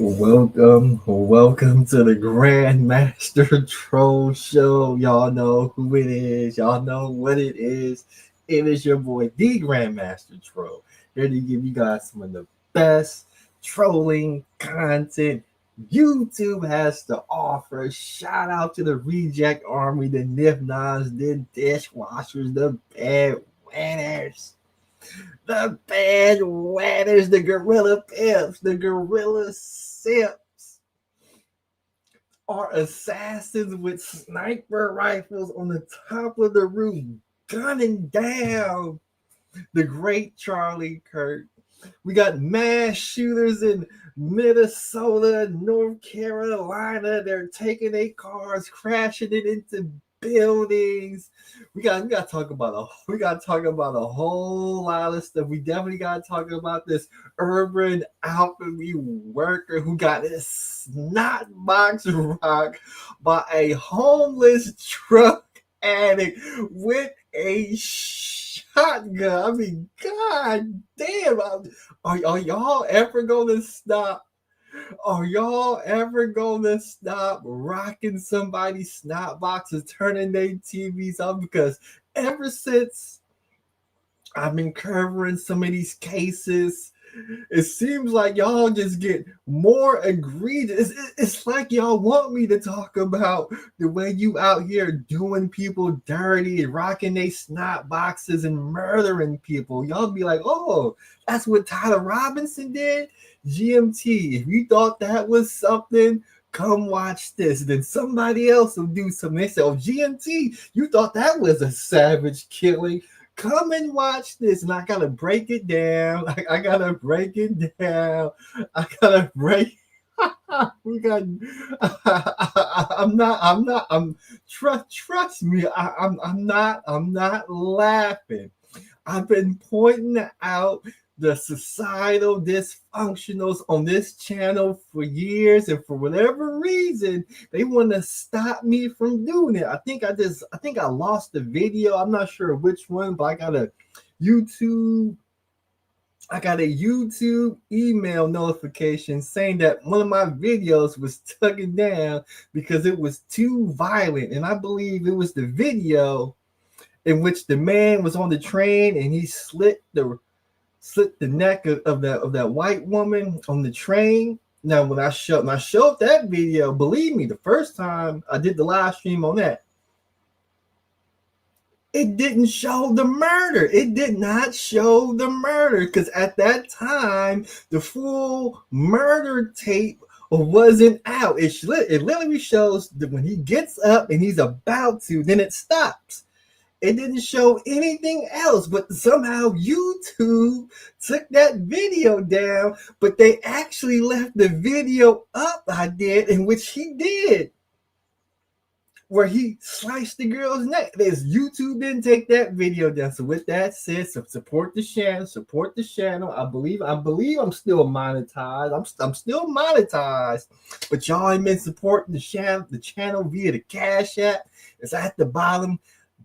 Welcome to the Grandmaster Troll Show. Y'all know who it is. Y'all know what it is. It is your boy, the Grandmaster Troll, here to give you guys some of the best trolling content YouTube has to offer. Shout out to the Reject Army, the Nif-Nos, the Dishwashers, the Bedwetters. The bad wetters, the gorilla pimps, the gorilla simps are assassins with sniper rifles on the top of the roof, gunning down the great Charlie Kirk. We got mass shooters in Minnesota, North Carolina. They're taking their cars, crashing it into buildings. We gotta talk about a whole lot of stuff. We definitely gotta talk about this urban alchemy worker who got his snot box rocked by a homeless truck addict with a shotgun. I mean, god damn. Are y'all ever gonna stop? Are y'all ever gonna stop rocking somebody's snot boxes, turning their TVs off? Because ever since I've been covering some of these cases, it seems like y'all just get more egregious. It's like y'all want me to talk about the way you out here doing people dirty, rocking they snot boxes and murdering people. Y'all be like, oh, that's what Tyler Robinson did? GMT, if you thought that was something, come watch this. Then somebody else will do something. They say, oh, GMT, you thought that was a savage killing? Come and watch this. And I gotta break it down. I gotta break it down. I gotta break. We got. Trust me. I'm not laughing. I've been pointing out the societal dysfunctionals on this channel for years, and for whatever reason, they want to stop me from doing it. I think I lost the video. I'm not sure which one, but I got a YouTube email notification saying that one of my videos was taken down because it was too violent. And I believe it was the video in which the man was on the train and he slit the neck of that white woman on the train. Now, when I showed that video, believe me, the first time I did the live stream on that, it didn't show the murder. It did not show the murder because at that time, the full murder tape wasn't out. It literally shows that when he gets up and he's about to, then it stops. It didn't show anything else, but somehow YouTube took that video down, but they actually left the video up I did, in which he did, where he sliced the girl's neck. YouTube didn't take that video down. So with that said, support the channel. I believe I'm still monetized. I'm still monetized, but y'all ain't been supporting the channel via the Cash App. It's at the bottom.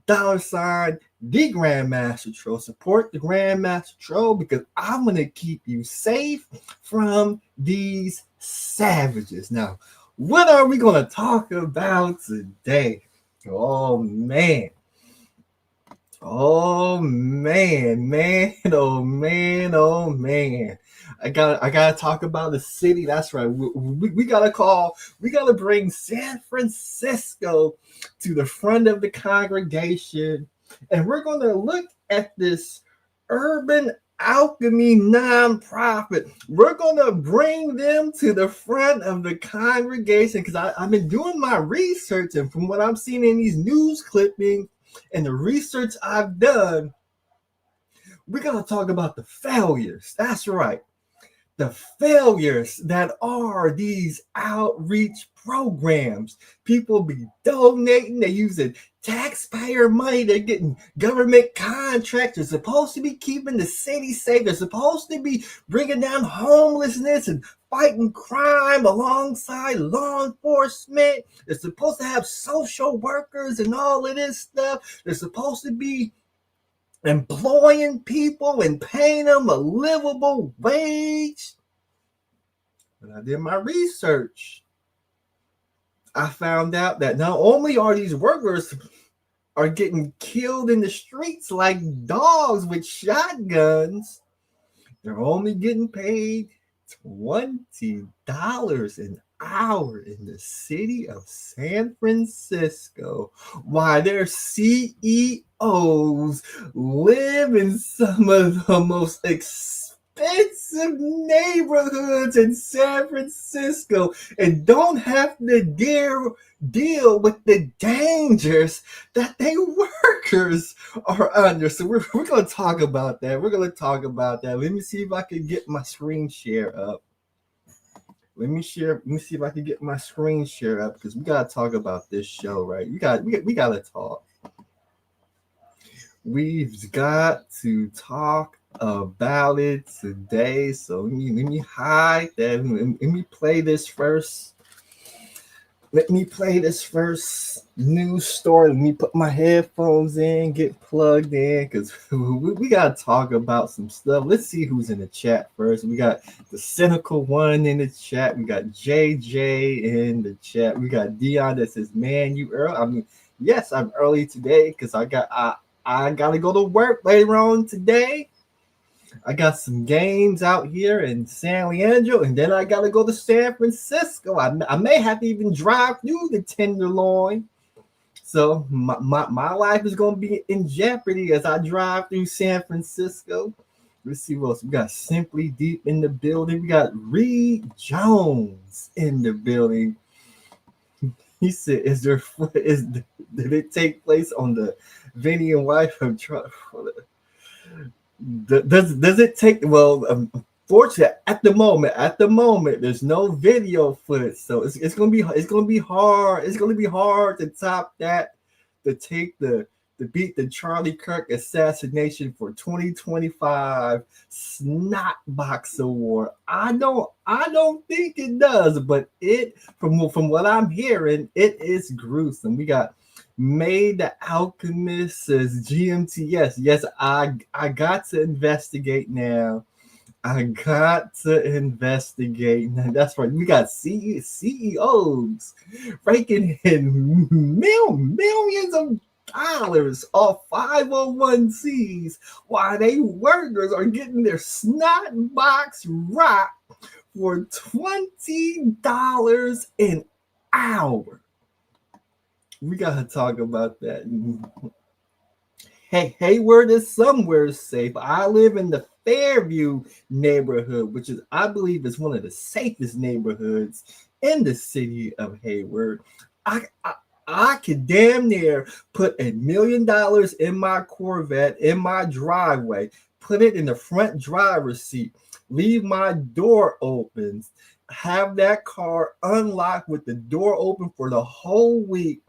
$, the Grandmaster Troll. Support the Grandmaster Troll because I'm going to keep you safe from these savages. Now, what are we going to talk about today? Oh, man. Oh, man. I gotta talk about the city. That's right. We gotta bring San Francisco to the front of the congregation, and we're gonna look at this urban alchemy nonprofit. We're gonna bring them to the front of the congregation because I've been doing my research, and from what I'm seeing in these news clippings and the research I've done, we're gonna talk about the failures. That's right. The failures that are these outreach programs. People be donating, they're using taxpayer money, they're getting government contracts, they're supposed to be keeping the city safe, they're supposed to be bringing down homelessness and fighting crime alongside law enforcement, they're supposed to have social workers and all of this stuff, they're supposed to be employing people and paying them a livable wage. when I did my research, I found out that not only are these workers are getting killed in the streets like dogs with shotguns, they're only getting paid $20 an hour in the city of San Francisco, while their CEOs live in some of the most expensive neighborhoods in San Francisco and don't have to deal with the dangers that they workers are under. So we're going to talk about that. We're going to talk about that. Let me see if I can get my screen share up. Let me see if I can get my screen share up because we gotta talk about this show, right? We gotta talk. We've got to talk about it today. So let me hide that. Let me play this first. Let me play this first news story. Let me put my headphones in, get plugged in, because we got to talk about some stuff. Let's see who's in the chat first. We got the cynical one in the chat. We got JJ in the chat. We got Dion that says, man, you early. I mean, yes, I'm early today because I got to go to work later on today. I got some games out here in San Leandro, and then I got to go to San Francisco. I may have to even drive through the Tenderloin. So my life is going to be in jeopardy as I drive through San Francisco. Let's see what else. We got Simply Deep in the building. We got Reed Jones in the building. He said, did it take place on the Vinny and wife of Trump? Does it take? Well, unfortunately, at the moment, there's no video footage, so it's gonna be hard. It's gonna be hard to top that, to beat the Charlie Kirk assassination for 2025 Snotbox Award. I don't think it does, but it from what I'm hearing, it is gruesome. We got May the Alchemist says GMT. Yes, I got to investigate now. I got to investigate. Now, that's right. We got CEOs raking in millions of dollars off 501c's while they workers are getting their snot box rocked for $20 an hour. We gotta talk about that. Hey, Hayward is somewhere safe. I live in the Fairview neighborhood, which I believe is one of the safest neighborhoods in the city of Hayward. I could damn near put $1 million in my Corvette in my driveway, put it in the front driver's seat, leave my door open, have that car unlocked with the door open for the whole week.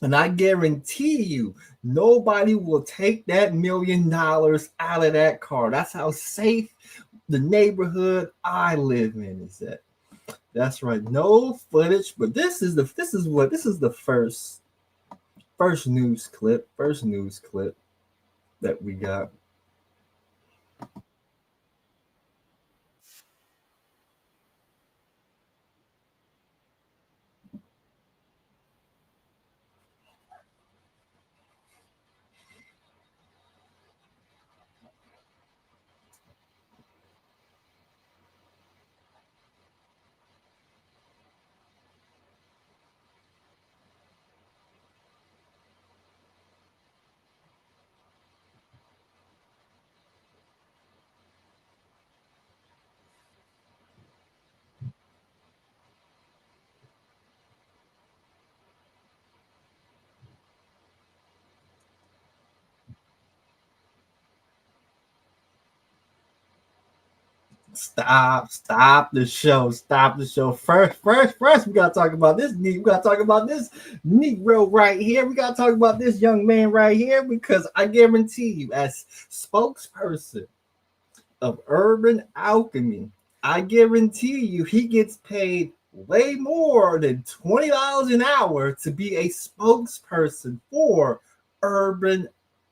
And I guarantee you, nobody will take that $1 million out of that car. That's how safe the neighborhood I live in is at. That's right. No footage, but this is the first news clip that we got. Stop the show. First, we gotta talk about this. We gotta talk about this Negro right here. We gotta talk about this young man right here because I guarantee you, as spokesperson of Urban Alchemy, I guarantee you he gets paid way more than $20 an hour to be a spokesperson for Urban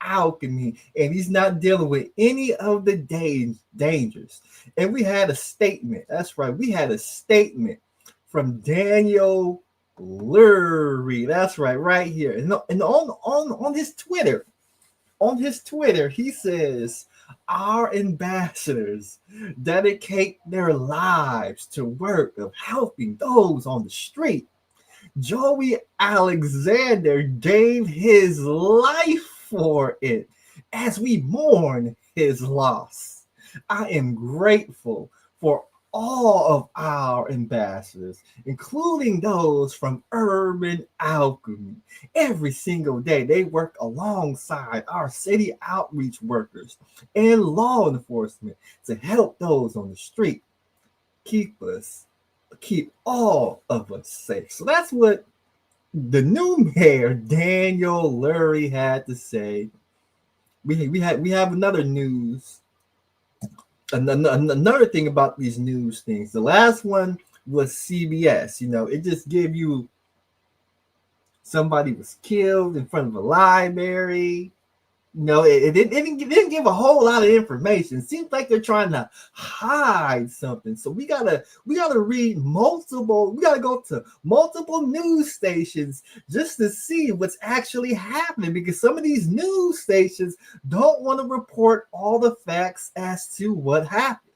alchemy, and he's not dealing with any of the dangers. And we had a statement. That's right. We had a statement from Daniel Lurie. That's right here. And on his Twitter, he says, our ambassadors dedicate their lives to work of helping those on the street. Joey Alexander gave his life for it as we mourn his loss. I am grateful for all of our ambassadors, including those from Urban Alchemy. Every single day, they work alongside our city outreach workers and law enforcement to help those on the street. Keep all of us safe. So that's what the new mayor, Daniel Lurie, had to say. We have another news. Another thing about these news things. The last one was CBS. It just gave you somebody was killed in front of a library. It didn't give a whole lot of information. It seems like they're trying to hide something. So we gotta read multiple. We gotta go to multiple news stations just to see what's actually happening, because some of these news stations don't want to report all the facts as to what happened.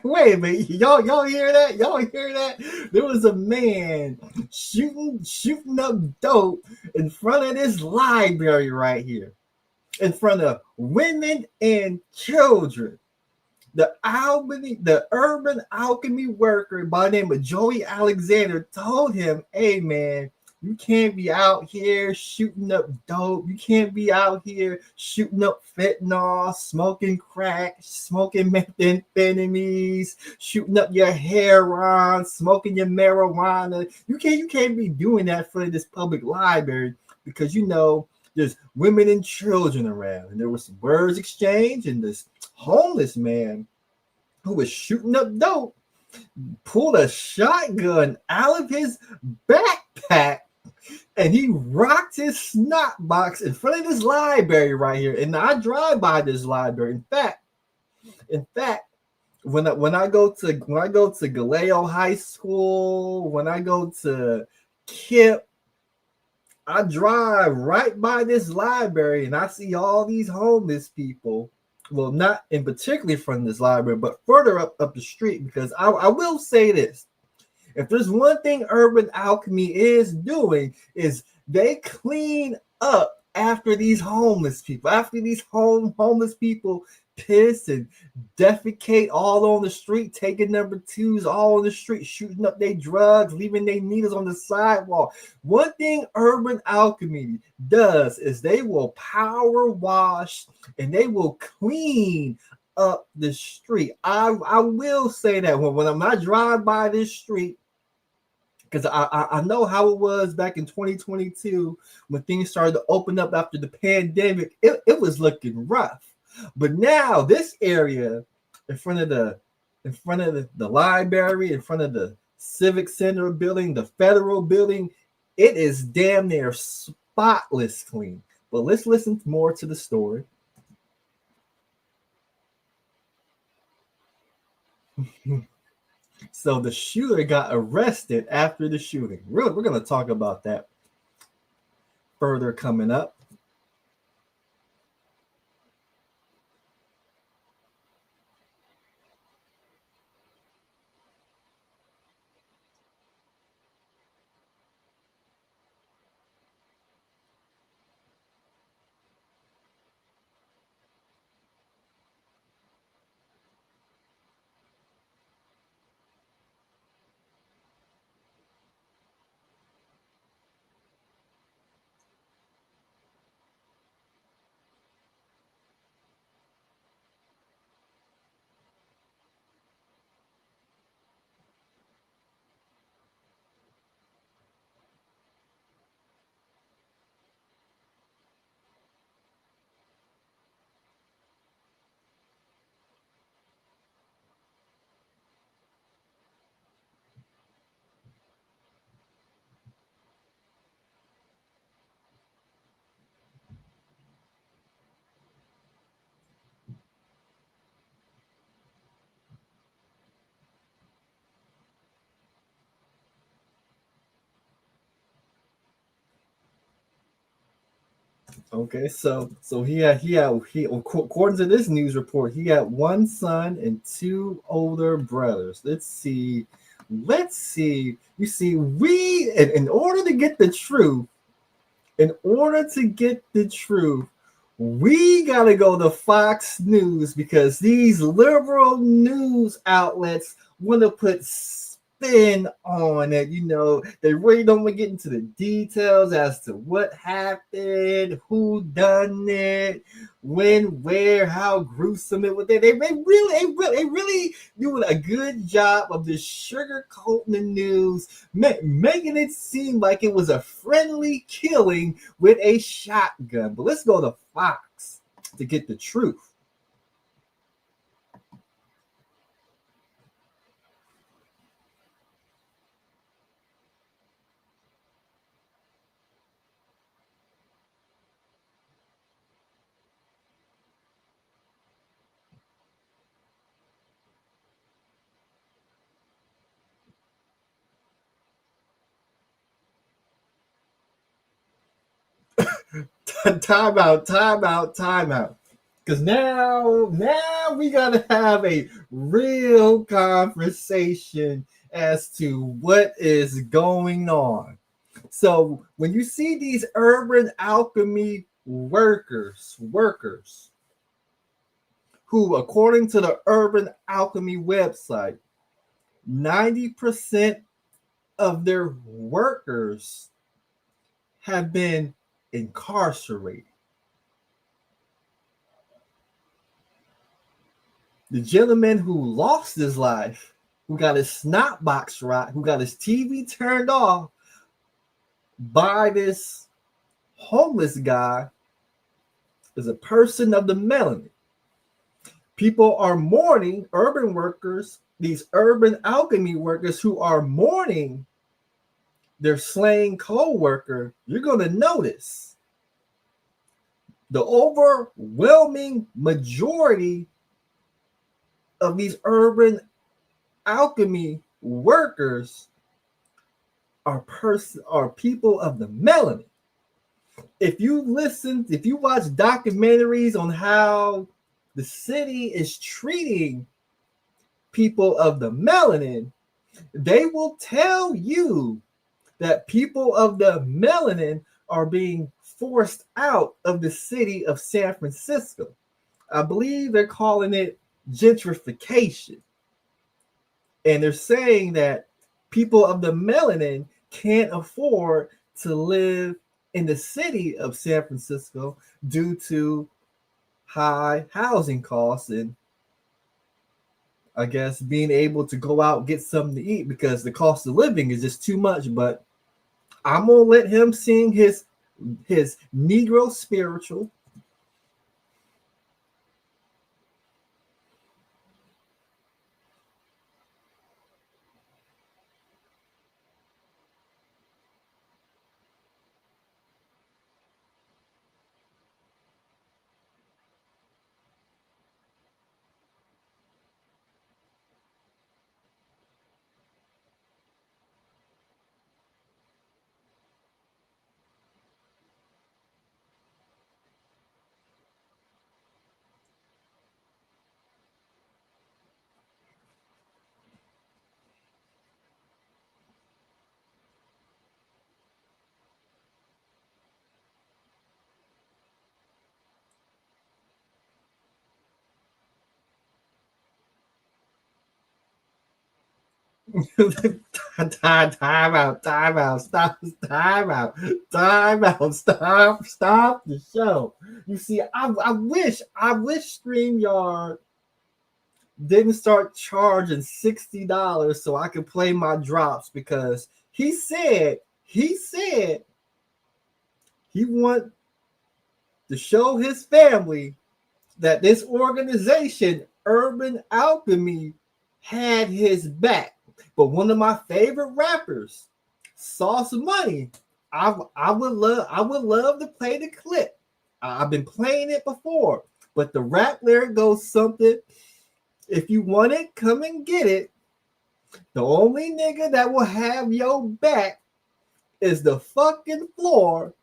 Wait a minute, y'all hear that? Y'all hear that? There was a man shooting up dope in front of this library right here, in front of women and children. The urban alchemy worker by the name of Joey Alexander told him, "Hey man, you can't be out here shooting up dope. You can't be out here shooting up fentanyl, smoking crack, smoking methamphetamines, shooting up your heroin, smoking your marijuana. You can't be doing that in front of this public library, because there's women and children around." And there was some words exchanged, and this homeless man who was shooting up dope pulled a shotgun out of his backpack, and he rocked his snot box in front of this library right here. And I drive by this library. In fact, when I go to Galeo High School, when I go to KIP, I drive right by this library and I see all these homeless people. Well, not in particularly from this library, but further up the street, because I will say this. If there's one thing Urban Alchemy is doing, is they clean up after these homeless people. After these homeless people piss and defecate all on the street, taking number twos all on the street, shooting up their drugs, leaving their needles on the sidewalk. One thing Urban Alchemy does is they will power wash and they will clean up the street. I will say that when I drive by this street, because I know how it was back in 2022 when things started to open up after the pandemic. It was looking rough. But now this area in front of the library, in front of the Civic Center building, the Federal building, it is damn near spotless clean. But let's listen more to the story. So the shooter got arrested after the shooting. We're going to talk about that further coming up. Okay, so he according to this news report, he had one son and two older brothers. Let's see. You see, we in order to get the truth, in order to get the truth, we gotta go to Fox News because these liberal news outlets want to put spin on it. They really don't want to get into the details as to what happened, who done it, when, where, how gruesome it was. They really doing a good job of this sugarcoating the news, making it seem like it was a friendly killing with a shotgun. But let's go to Fox to get the truth. Time out, time out, time out. Because now we gotta have a real conversation as to what is going on. So when you see these urban alchemy workers who, according to the Urban Alchemy website, 90% of their workers have been incarcerated. The gentleman who lost his life, who got his snot box right, who got his TV turned off by this homeless guy, is a person of the melanin. People are mourning, urban workers, these urban alchemy workers who are mourning their slain co-worker. You're going to notice the overwhelming majority of these urban alchemy workers are people of the melanin. If you watch documentaries on how the city is treating people of the melanin, they will tell you that people of the melanin are being forced out of the city of San Francisco. I believe they're calling it gentrification. And they're saying that people of the melanin can't afford to live in the city of San Francisco due to high housing costs and, I guess, being able to go out and get something to eat because the cost of living is just too much. But I'm gonna let him sing his Negro spiritual. Time out, time out, stop, time out, time out, stop the show. You see, I wish StreamYard didn't start charging $60 so I could play my drops because he said he want to show his family that this organization, Urban Alchemy, had his back. But one of my favorite rappers, Sauce Money, I would love to play the clip. I've been playing it before, but the rap lyric goes something. If you want it, come and get it. The only nigga that will have your back is the fucking floor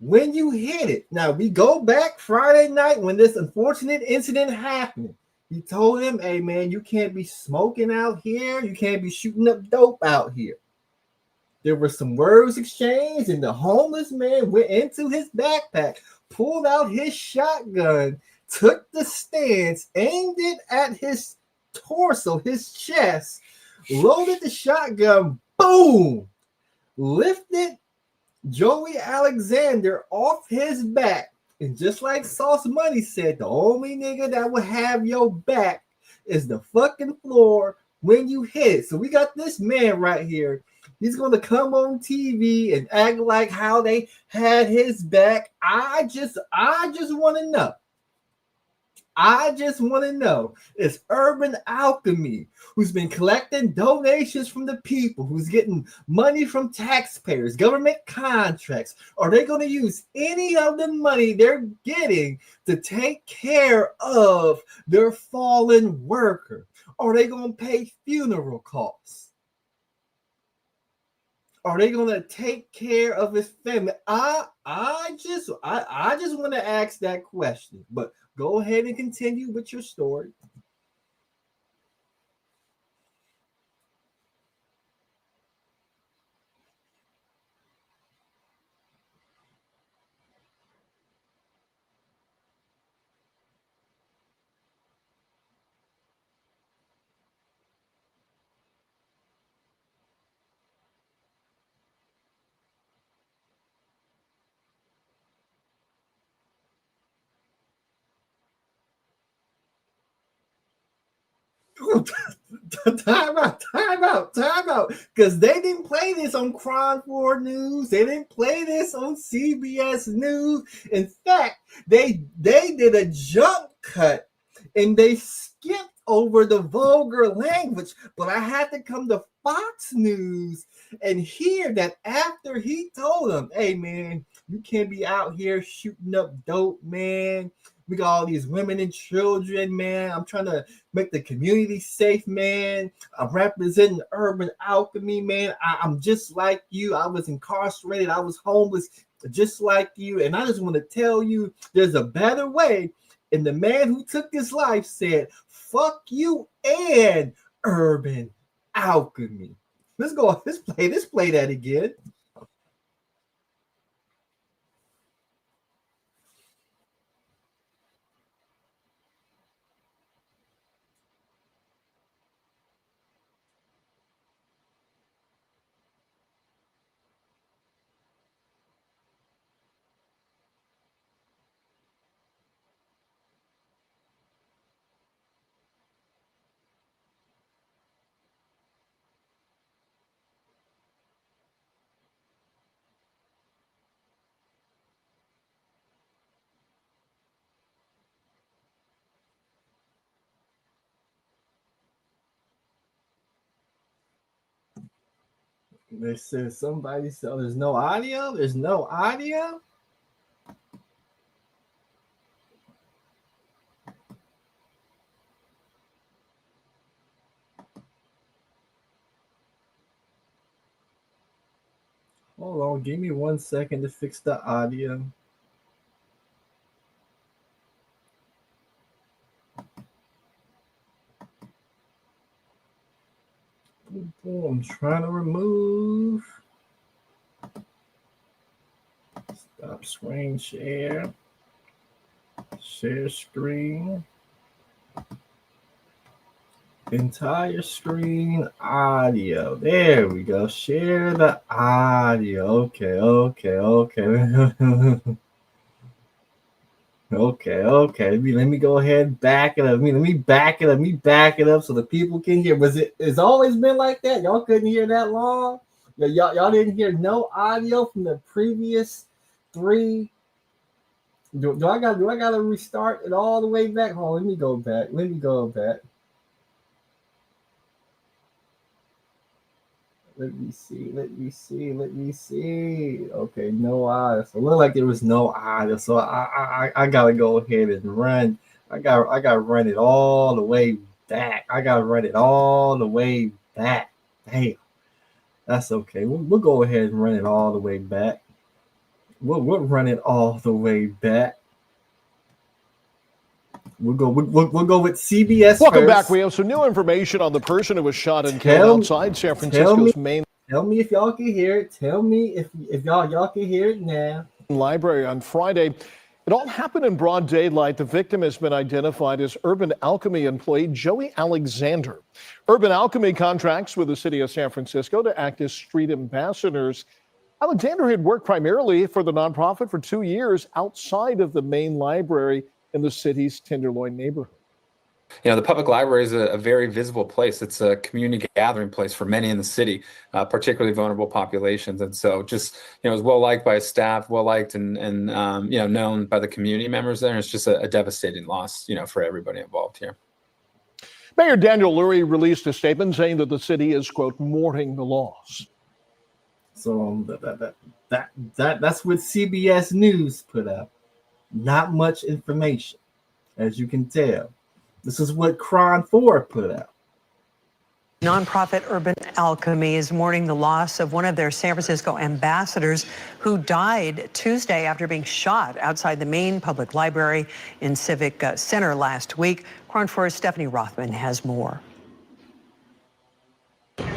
when you hit it. Now we go back Friday night when this unfortunate incident happened. He told him, hey man, you can't be smoking out here. You can't be shooting up dope out here. There were some words exchanged, and the homeless man went into his backpack, pulled out his shotgun, took the stance, aimed it at his torso, his chest, loaded the shotgun, boom, lifted Joey Alexander off his back. And just like Sauce Money said, the only nigga that will have your back is the fucking floor when you hit it. So we got this man right here. He's going to come on TV and act like how they had his back. I just want to know. It's Urban Alchemy, who's been collecting donations from the people, who's getting money from taxpayers, government contracts. Are they going to use any of the money they're getting to take care of their fallen worker? Are they going to pay funeral costs? Are they going to take care of his family? I just want to ask that question. But go ahead and continue with your story. Time out. Because they didn't play this on Crime 4 News. They didn't play this on CBS News. In fact, they did a jump cut and they skipped over the vulgar language. But I had to come to Fox News and hear that after he told them, hey, man, you can't be out here shooting up dope, man. We got all these women and children, man. I'm trying to make the community safe, man. I'm representing Urban Alchemy, man. I'm just like you. I was incarcerated. I was homeless, just like you. And I just want to tell you there's a better way. And the man who took his life said, fuck you and Urban Alchemy. Let's go. Let's play that again. They said somebody said there's no audio. There's no audio. Hold on, give me 1 second to fix the audio. I'm trying to remove. Stop screen share. Share screen. Entire screen audio. There we go. Share the audio. Okay. Okay. Let me go ahead and back it up. Let me back it up so the people can hear. It's always been like that? Y'all couldn't hear that long? Y'all didn't hear no audio from the previous three. Do I gotta restart it all the way back? Hold on, let me go back. Let me see. Okay, no audio. So it looked like there was no audio. So I gotta go ahead and run. I gotta run it all the way back. Damn. That's okay. We'll go ahead and run it all the way back. we're running all the way back. We'll go with CBS Welcome first. back. We have some new information on the person who was shot and killed outside San Tell Francisco's main me if y'all can hear it. Tell me if y'all can hear it now. library on Friday. It all happened in broad daylight. The victim has been identified as Urban Alchemy employee Joey Alexander. Urban Alchemy contracts with the city of San Francisco to act as street ambassadors. Alexander had worked primarily for the nonprofit for 2 years outside of the main library in the city's Tenderloin neighborhood. You know, the public library is a very visible place. It's a community gathering place for many in the city, particularly vulnerable populations. And so just, you know, it was well liked by staff, well liked and you know, known by the community members there. And it's just a devastating loss, you know, for everybody involved here. Mayor Daniel Lurie released a statement saying that the city is, quote, mourning the loss. So that's what CBS News put out. Not much information, as you can tell. This is what Cron 4 put out. Nonprofit Urban Alchemy is mourning the loss of one of their San Francisco ambassadors who died Tuesday after being shot outside the main public library in Civic Center last week. Cron 4's Stephanie Rothman has more.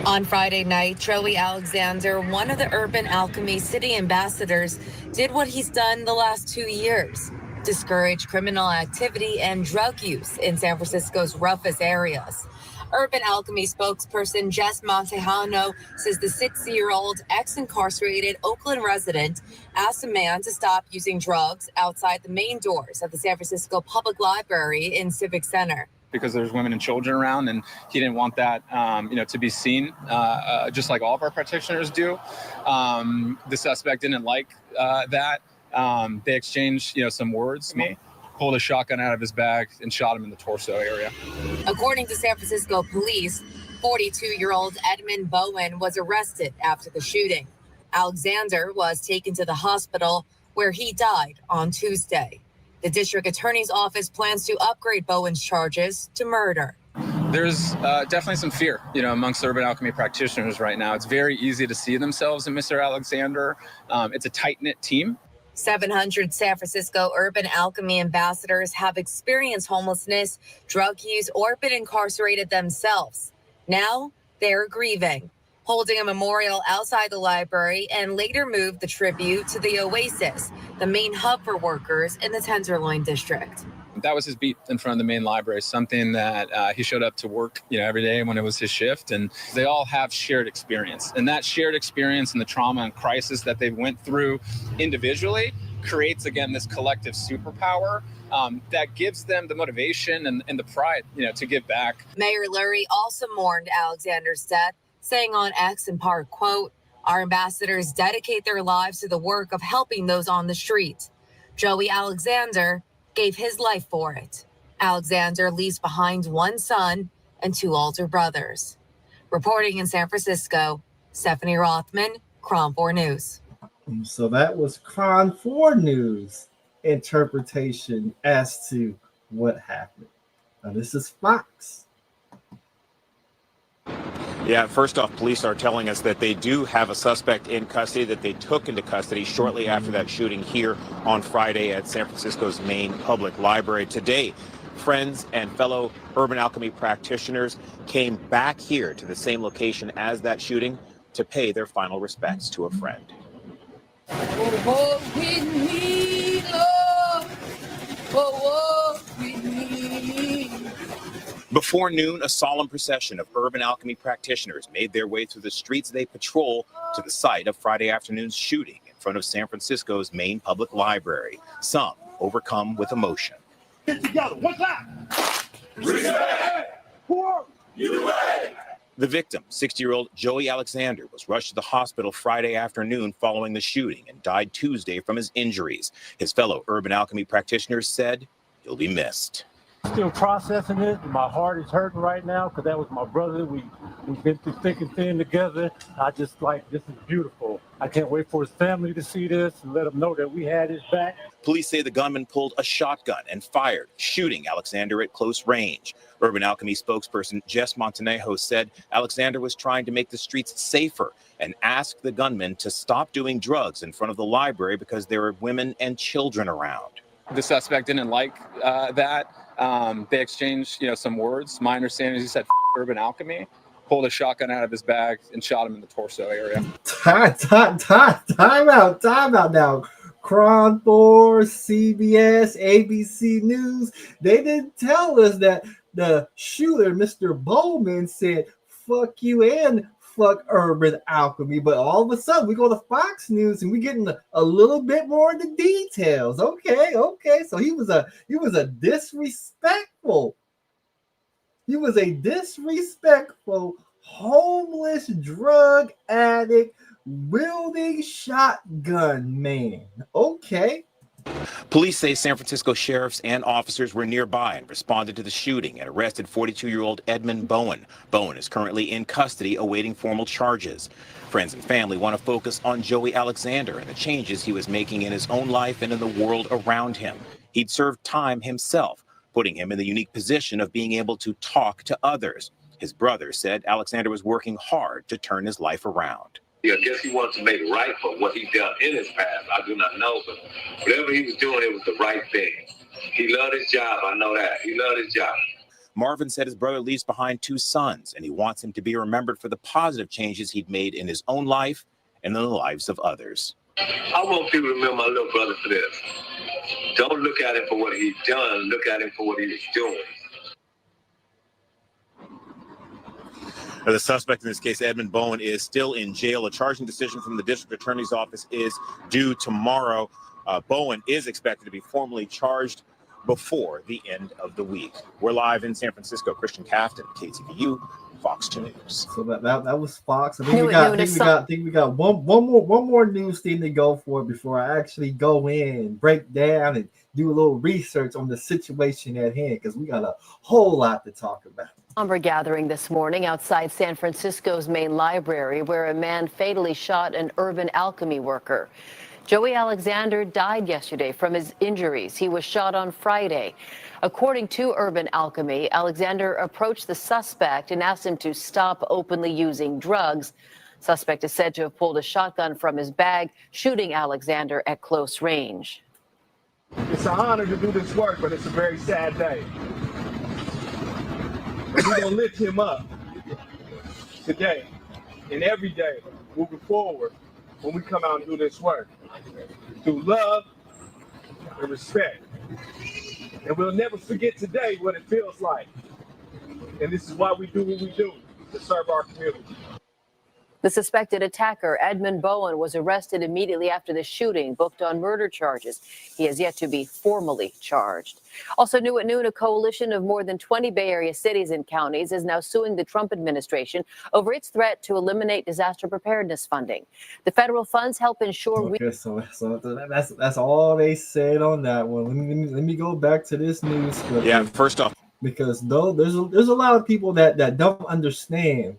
On Friday night, Joey Alexander, one of the Urban Alchemy city ambassadors, did what he's done the last 2 years: discourage criminal activity and drug use in San Francisco's roughest areas. Urban Alchemy spokesperson Jess Montejano says the 60-year-old ex-incarcerated Oakland resident asked a man to stop using drugs outside the main doors of the San Francisco Public Library in Civic Center. Because there's women and children around, and he didn't want that, you know, to be seen, just like all of our practitioners do. The suspect didn't like that. They exchanged, you know, some words to me, pulled a shotgun out of his bag and shot him in the torso area. According to San Francisco police, 42-year-old Edmund Bowen was arrested after the shooting. Alexander was taken to the hospital where he died on Tuesday. The district attorney's office plans to upgrade Bowen's charges to murder. There's definitely some fear, you know, amongst Urban Alchemy practitioners right now. It's very easy to see themselves in Mr. Alexander. It's a tight-knit team. 700 San Francisco Urban Alchemy ambassadors have experienced homelessness, drug use, or been incarcerated themselves. Now they're grieving, holding a memorial outside the library, and later moved the tribute to the Oasis, the main hub for workers in the Tenderloin district. That was his beat in front of the main library, something that he showed up to work, you know, every day when it was his shift. And they all have shared experience. And that shared experience and the trauma and crisis that they went through individually creates, again, this collective superpower that gives them the motivation and the pride, you know, to give back. Mayor Lurie also mourned Alexander's death, saying on X in part, quote, "Our ambassadors dedicate their lives to the work of helping those on the street. Joey Alexander gave his life for it. Alexander leaves behind one son and 2 older brothers." Reporting in San Francisco, Stephanie Rothman, Cron 4 News. So that was Cron 4 News interpretation as to what happened. Now this is Fox. Yeah, first off, police are telling us that they do have a suspect in custody that they took into custody shortly after that shooting here on Friday at San Francisco's main public library. Today, friends and fellow Urban Alchemy practitioners came back here to the same location as that shooting to pay their final respects to a friend. Oh, with me, Lord. Oh, with me. Before noon, a solemn procession of Urban Alchemy practitioners made their way through the streets they patrol to the site of Friday afternoon's shooting in front of San Francisco's main public library, some overcome with emotion. Get together, what's that? Respect! The victim, 60-year-old Joey Alexander, was rushed to the hospital Friday afternoon following the shooting and died Tuesday from his injuries. His fellow Urban Alchemy practitioners said he'll be missed. Still processing it. My heart is hurting right now because that was my brother. We've been through thick and thin together. I just like, this is beautiful. I can't wait for his family to see this and let him know that we had his back. Police say the gunman pulled a shotgun and fired, shooting Alexander at close range. Urban Alchemy spokesperson Jess Montanejo said Alexander was trying to make the streets safer and asked the gunman to stop doing drugs in front of the library because there are women and children around. The suspect didn't like that. They exchanged, some words. My understanding is he said Urban Alchemy, pulled a shotgun out of his bag and shot him in the torso area. Time out now. Cron 4, CBS, ABC News, they didn't tell us that the shooter, Mr. Bowman, said fuck you and fuck Urban Alchemy. But all of a sudden, we go to Fox News and we getting a little bit more of the details. Okay. So he was a disrespectful. He was a disrespectful, homeless drug addict, wielding shotgun man. Okay. Police say San Francisco sheriffs and officers were nearby and responded to the shooting and arrested 42-year-old Edmund Bowen. Bowen is currently in custody awaiting formal charges. Friends and family want to focus on Joey Alexander and the changes he was making in his own life and in the world around him. He'd served time himself, putting him in the unique position of being able to talk to others. His brother said Alexander was working hard to turn his life around. I guess he wanted to make it right for what he done in his past. I do not know, but whatever he was doing, it was the right thing. He loved his job. I know that. He loved his job. Marvin said his brother leaves behind 2 sons, and he wants him to be remembered for the positive changes he'd made in his own life and in the lives of others. I want people to remember my little brother for this. Don't look at him for what he's done. Look at him for what he was doing. The suspect in this case, Edmund Bowen, is still in jail. A charging decision from the district attorney's office is due tomorrow. Bowen is expected to be formally charged before the end of the week. We're live in San Francisco. Christian Cafton, KTVU, Fox 2 News. So that was Fox. I think we got one more news thing to go for before I actually go in, break down, and do a little research on the situation at hand, because we got a whole lot to talk about. Somber gathering this morning outside San Francisco's main library, where a man fatally shot an Urban Alchemy worker. Joey Alexander died yesterday from his injuries. He was shot on Friday. According to Urban Alchemy, Alexander approached the suspect and asked him to stop openly using drugs. Suspect is said to have pulled a shotgun from his bag, shooting Alexander at close range. It's an honor to do this work, but it's a very sad day. We're going to lift him up today and every day moving forward when we come out and do this work through love and respect. And we'll never forget today what it feels like. And this is why we do what we do, to serve our community. The suspected attacker, Edmund Bowen, was arrested immediately after the shooting, booked on murder charges. He has yet to be formally charged. Also new at noon, a coalition of more than 20 Bay Area cities and counties is now suing the Trump administration over its threat to eliminate disaster preparedness funding. The federal funds help ensure so that's all they said on that one. Let me go back to this news clip. Yeah, first off, because though there's a lot of people that don't understand.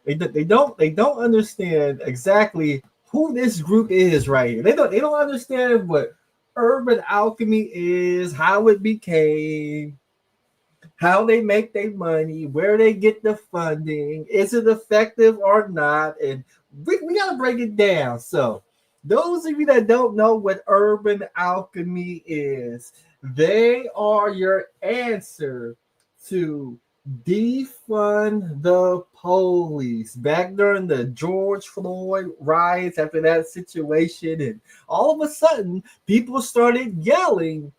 They don't understand exactly who this group is right here. They don't understand what Urban Alchemy is, how it became, how they make their money, where they get the funding, is it effective or not, and we gotta break it down. So those of you that don't know what Urban Alchemy is, they are your answer to defund the police. Back during the George Floyd riots, after that situation, and all of a sudden people started yelling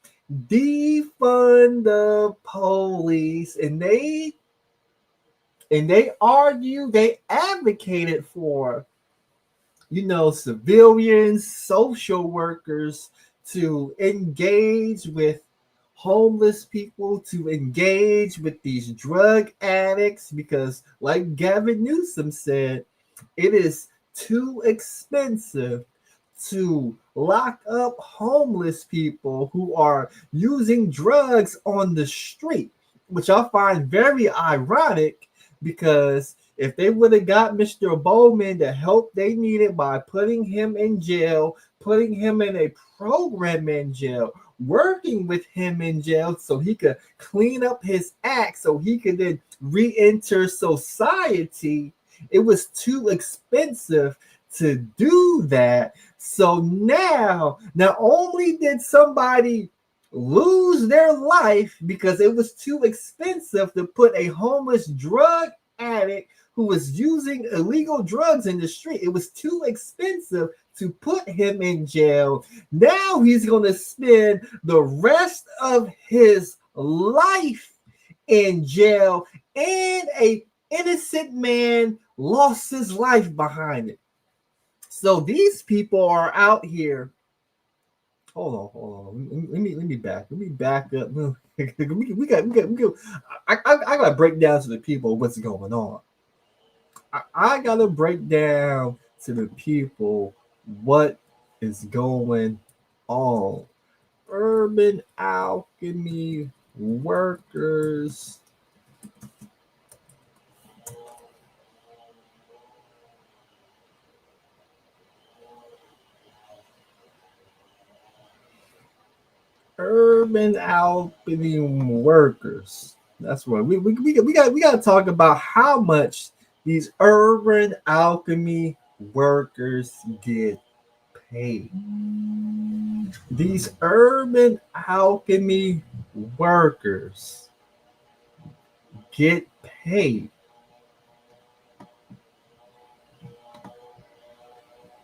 defund the police, and they argue, they advocated for, civilians, social workers to engage with homeless people, to engage with these drug addicts, because like Gavin Newsom said, it is too expensive to lock up homeless people who are using drugs on the street, which I find very ironic because if they would have got Mr. Bowman the help they needed by putting him in jail, putting him in a program in jail, working with him in jail so he could clean up his act so he could then re-enter society, it was too expensive to do that. So now, not only did somebody lose their life because it was too expensive to put a homeless drug addict who was using illegal drugs in the street, it was too expensive to put him in jail. Now he's going to spend the rest of his life in jail, and a innocent man lost his life behind it. So these people are out here. Hold on. Let me back up. We got. I gotta break down to the people what's going on. I gotta break down to the people what is going on. Urban Alchemy workers That's what we got to talk about how much these Urban Alchemy workers get paid. These Urban Alchemy workers get paid.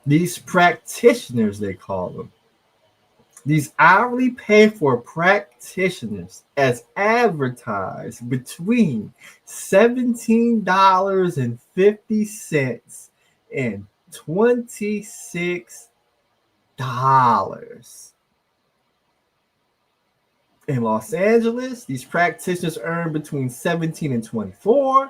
These practitioners, they call them. These hourly pay for practitioners, as advertised, between $17.50 and $26. In Los Angeles, these practitioners earn between 17 and 24.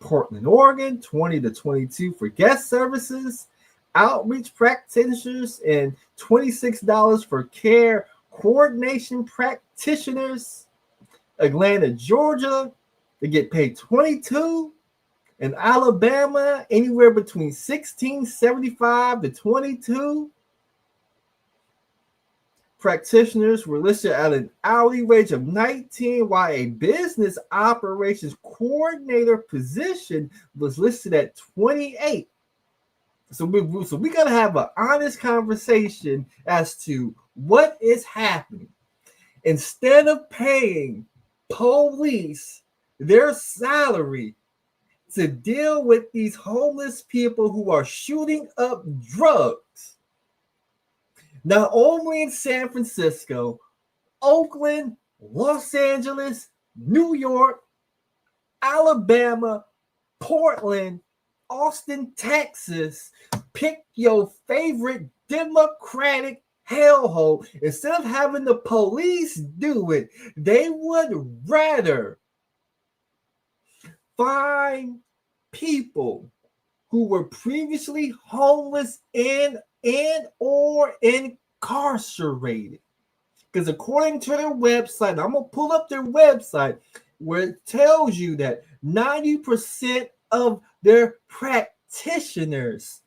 Portland, Oregon, 20 to 22 for guest services. Outreach practitioners and $26 for care coordination practitioners. Atlanta, Georgia, they get paid $22. In Alabama, anywhere between $16.75 to $22. Practitioners were listed at an hourly wage of $19, while a business operations coordinator position was listed at $28. So we got to have an honest conversation as to what is happening. Instead of paying police their salary to deal with these homeless people who are shooting up drugs, not only in San Francisco, Oakland, Los Angeles, New York, Alabama, Portland, Austin, Texas, pick your favorite Democratic hellhole. Instead of having the police do it, they would rather find people who were previously homeless and or incarcerated. Because according to their website, I'm going to pull up their website where it tells you that 90% of their practitioners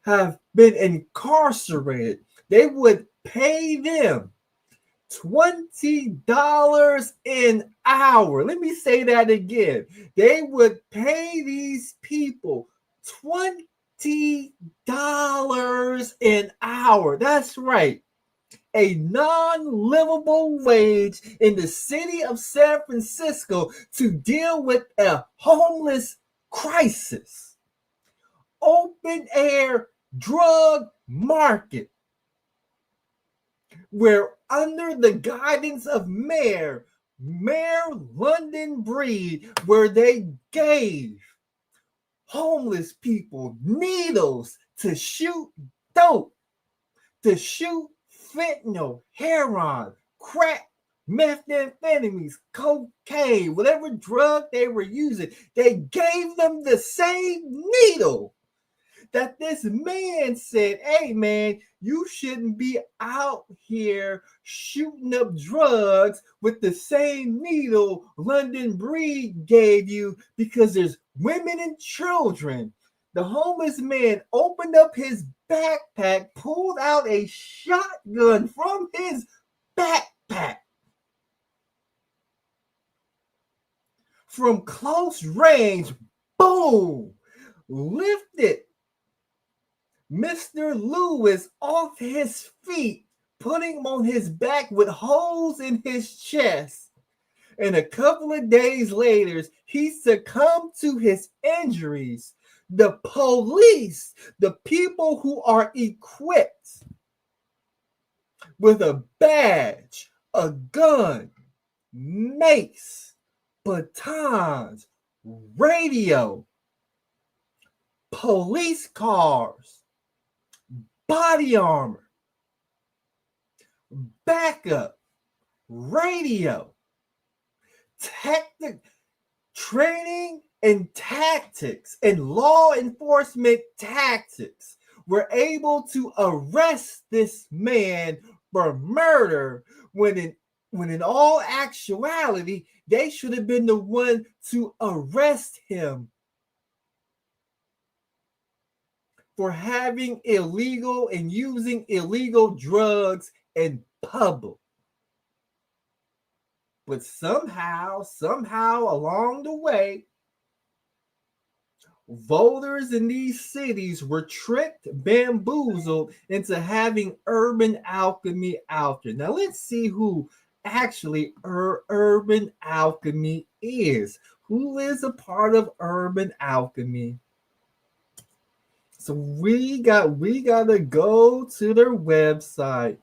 have been incarcerated. They would pay them $20 an hour. Let me say that again. They would pay these people $20 an hour. That's right. A non-livable wage in the city of San Francisco to deal with a homeless crisis. Open air drug market where under the guidance of Mayor London Breed, where they gave homeless people needles to shoot dope, to shoot fentanyl, heroin, crack, methamphetamines, cocaine, whatever drug they were using, they gave them the same needle that this man said, hey man, you shouldn't be out here shooting up drugs with the same needle London Breed gave you because there's women and children. The homeless man opened up his backpack, pulled out a shotgun from his backpack. From close range, boom, lifted Mr. Lewis off his feet, putting him on his back with holes in his chest. And a couple of days later, he succumbed to his injuries. The police, the people who are equipped with a badge, a gun, mace, batons, radio, police cars, body armor, backup, radio, training and tactics and law enforcement tactics were able to arrest this man for murder when in all actuality, they should have been the one to arrest him for having illegal and using illegal drugs in public. But somehow along the way, voters in these cities were tricked, bamboozled into having Urban Alchemy out there. Now let's see who actually Urban Alchemy is. Who is a part of Urban Alchemy? So we gotta go to their website.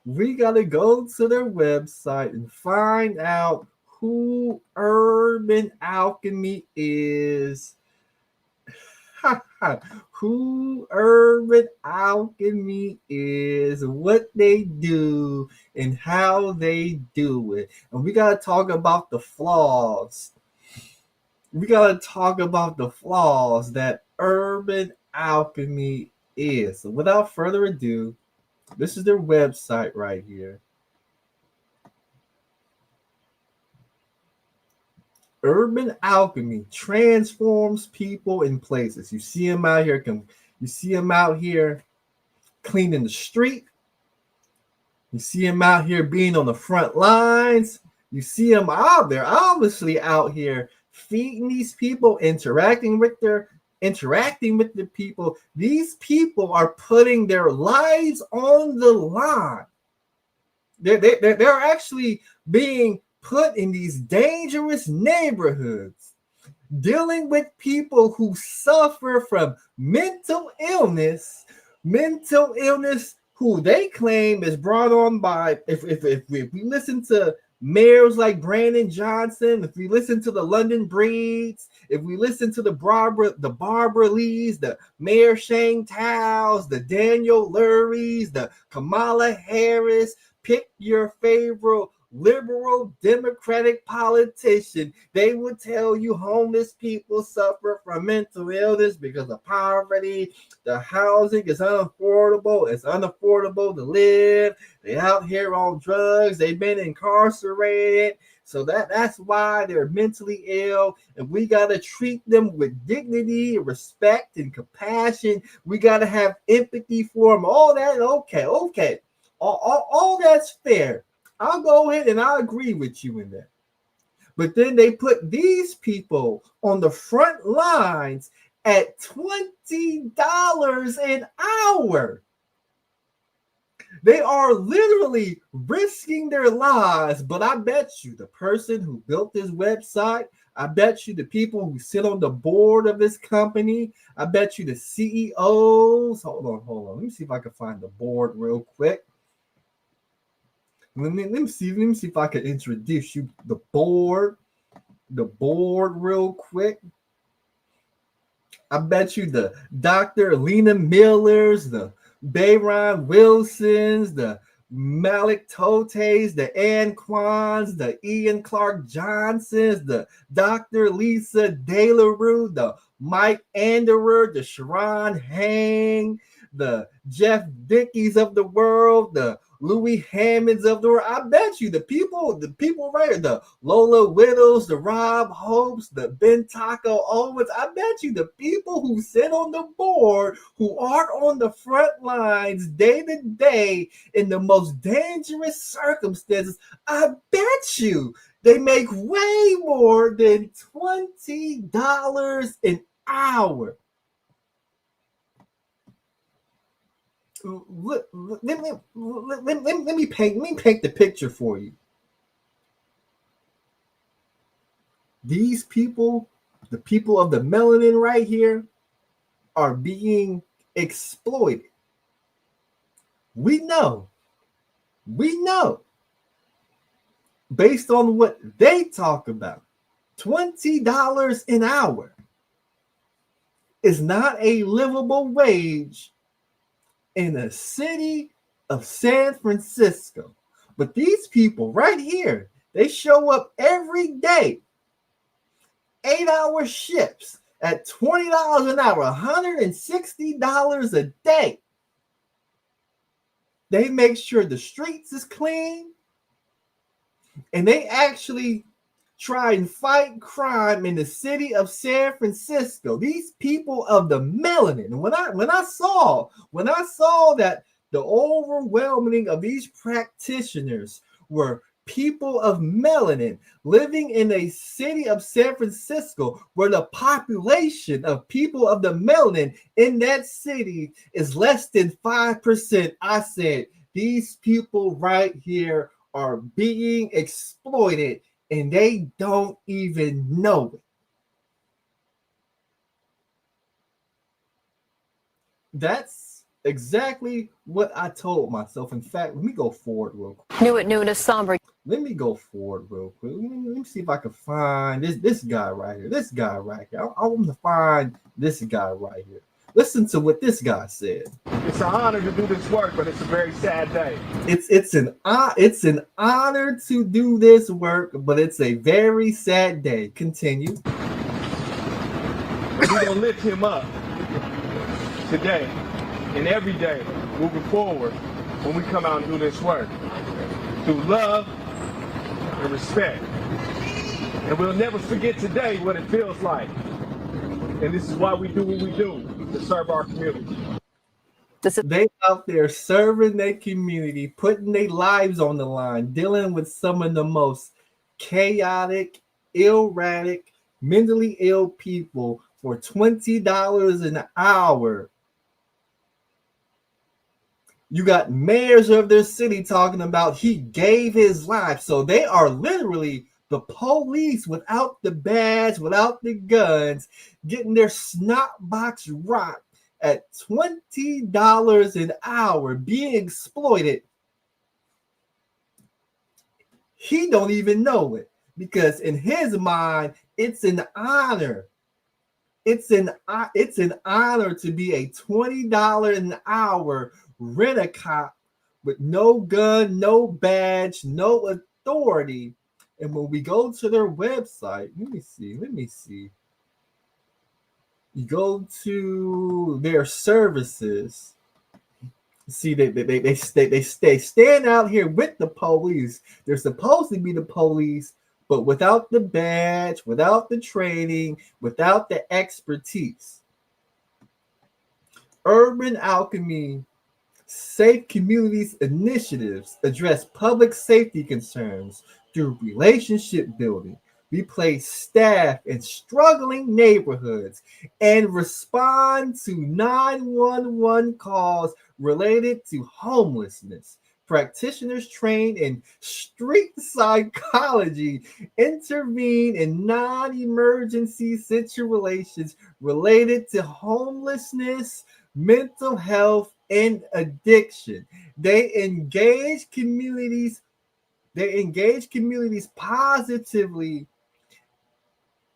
We gotta go to their website and find out who Urban Alchemy is. Who Urban Alchemy is, what they do, and how they do it. And we gotta talk about the flaws. We gotta talk about the flaws that Urban Alchemy is. So without further ado, this is their website right here. Urban Alchemy transforms people in places. You see them out here. You see them out here cleaning the street. You see them out here being on the front lines. You see them out there, obviously out here feeding these people, interacting with the people. These people are putting their lives on the line. They're actually being put in these dangerous neighborhoods, dealing with people who suffer from mental illness who they claim is brought on by, if we listen to mayors like Brandon Johnson, if we listen to the London Breeds, if we listen to the Barbara Lees, the Mayor Shane Towles, the Daniel Lurries, the Kamala Harris, pick your favorite liberal Democratic politician, they would tell you homeless people suffer from mental illness because of poverty. The housing is unaffordable. It's unaffordable to live. They're out here on drugs. They've been incarcerated. So that's why they're mentally ill. And we got to treat them with dignity, respect, and compassion. We got to have empathy for them. All that, okay. All that's fair. I'll go ahead and I'll agree with you in that. But then they put these people on the front lines at $20 an hour. They are literally risking their lives. But I bet you the person who built this website, I bet you the people who sit on the board of this company, I bet you the CEOs. Hold on. Let me see if I can find the board real quick. Let me see if I can introduce you the board real quick. I bet you the Dr. Lena Millers, the Bayron Wilsons, the Malik Totes, the Anquans, the Ian Clark Johnsons, the Dr. Lisa De La Rue, the Mike Anderer, the Sharon Hang, the Jeff Dickies of the world, the Louis Hammonds of the world. I bet you the people right here, the Lola Widows, the Rob Hopes, the Ben Taco Owens. I bet you the people who sit on the board, who are on the front lines day to day in the most dangerous circumstances, I bet you they make way more than $20 an hour. Let me paint the picture for you. These people, the people of the melanin right here, are being exploited. We know, based on what they talk about, $20 an hour is not a livable wage in the city of San Francisco. But these people right here, they show up every day, 8-hour shifts at $20 an hour, $160 a day. They make sure the streets is clean, and they actually try and fight crime in the city of San Francisco. These people of the melanin. When I saw that the overwhelming of these practitioners were people of melanin living in a city of San Francisco where the population of people of the melanin in that city is less than 5%, I said, these people right here are being exploited and they don't even know it. That's exactly what I told myself. In fact, let me go forward real quick. New at noon, a somber. Let me go forward real quick. Let me see if I can find this guy right here. This guy right here. I want to find this guy right here. Listen to what this guy said. It's an honor to do this work, but it's a very sad day. It's an honor to do this work, but it's a very sad day. Continue. We're gonna lift him up today and every day moving forward when we come out and do this work through love and respect. And we'll never forget today what it feels like. And this is why we do what we do, to serve our community. They out there serving their community, putting their lives on the line, dealing with some of the most chaotic, erratic, mentally ill people for $20 an hour. You got mayors of their city talking about he gave his life. So they are literally the police without the badge, without the guns, getting their snot box rocked at $20 an hour, being exploited. He don't even know it because in his mind, it's an honor. It's an honor to be a $20 an hour rent-a-cop with no gun, no badge, no authority. And when we go to their website, let me see. You go to their services. See, they stand out here with the police. They're supposed to be the police, but without the badge, without the training, without the expertise. Urban Alchemy Safe Communities initiatives address public safety concerns through relationship building. We place staff in struggling neighborhoods and respond to 911 calls related to homelessness. Practitioners trained in street psychology intervene in non-emergency situations related to homelessness, mental health, and addiction. They engage communities positively,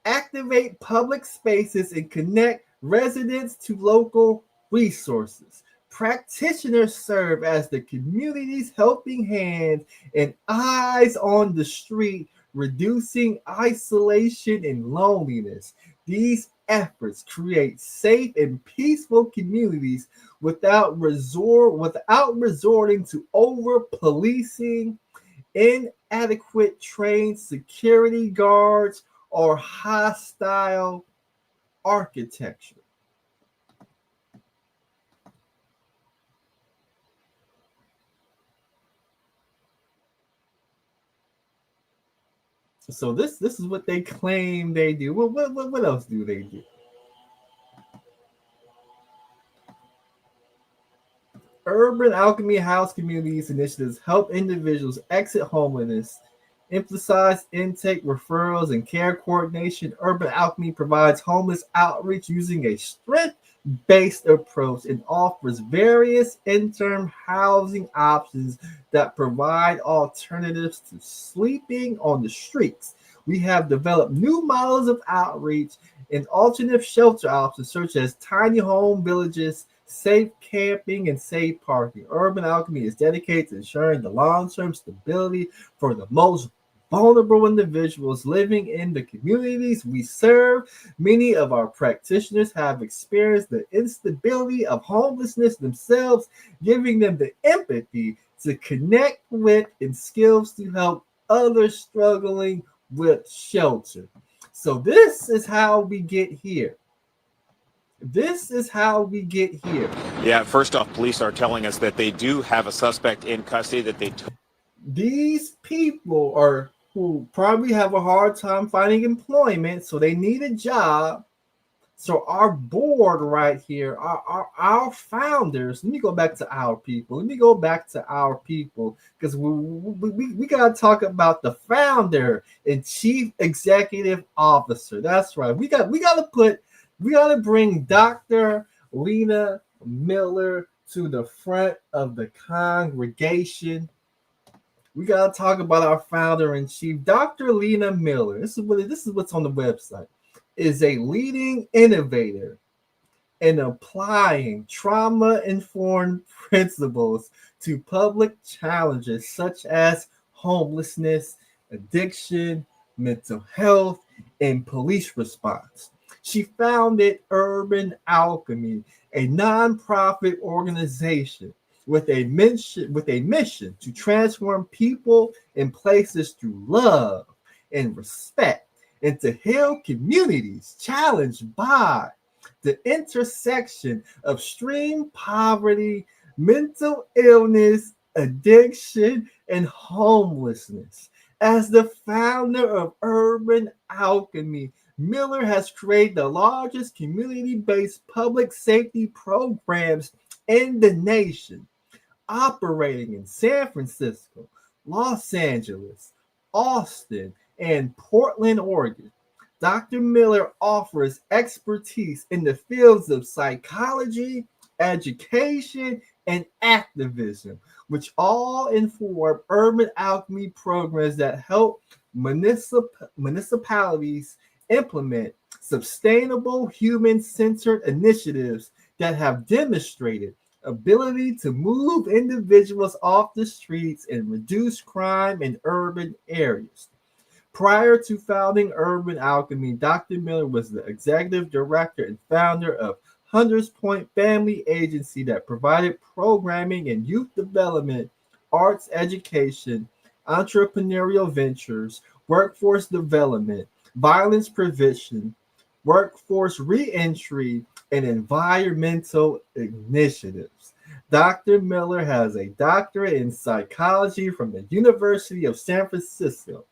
activate public spaces, and connect residents to local resources. Practitioners serve as the community's helping hand and eyes on the street, reducing isolation and loneliness. These efforts create safe and peaceful communities without resorting to over policing, inadequate trained security guards, or hostile architecture. So this is what they claim they do. What else do they do? Urban Alchemy House Communities initiatives help individuals exit homelessness, emphasize intake, referrals, and care coordination. Urban Alchemy provides homeless outreach using a strength-based approach and offers various interim housing options that provide alternatives to sleeping on the streets. We have developed new models of outreach and alternative shelter options such as tiny home villages, safe camping, and safe parking. Urban Alchemy is dedicated to ensuring the long-term stability for the most vulnerable individuals living in the communities we serve. Many of our practitioners have experienced the instability of homelessness themselves, giving them the empathy to connect with and skills to help others struggling with shelter. So this is how we get here. This is how we get here. Yeah, first off, police are telling us that they do have a suspect in custody that they took. These people are who probably have a hard time finding employment, so they need a job. So our board right here, our founders, let me go back to our people. Let me go back to our people because we got to talk about the founder and chief executive officer. That's right. We got to bring Dr. Lena Miller to the front of the congregation. We got to talk about our founder and chief, Dr. Lena Miller. This is what's on the website. Is a leading innovator in applying trauma-informed principles to public challenges such as homelessness, addiction, mental health, and police response. She founded Urban Alchemy, a nonprofit organization with a mission to transform people and places through love and respect, and to heal communities challenged by the intersection of extreme poverty, mental illness, addiction, and homelessness. As the founder of Urban Alchemy, Miller has created the largest community-based public safety programs in the nation, operating in San Francisco, Los Angeles, Austin, and Portland, Oregon. Dr. Miller offers expertise in the fields of psychology, education, and activism, which all inform Urban Alchemy programs that help municipalities implement sustainable human-centered initiatives that have demonstrated ability to move individuals off the streets and reduce crime in urban areas. Prior to founding Urban Alchemy, Dr. Miller was the executive director and founder of Hunters Point Family Agency that provided programming in youth development, arts education, entrepreneurial ventures, workforce development, violence prevention, workforce reentry, and environmental initiatives. Dr. Miller has a doctorate in psychology from the University of San Francisco.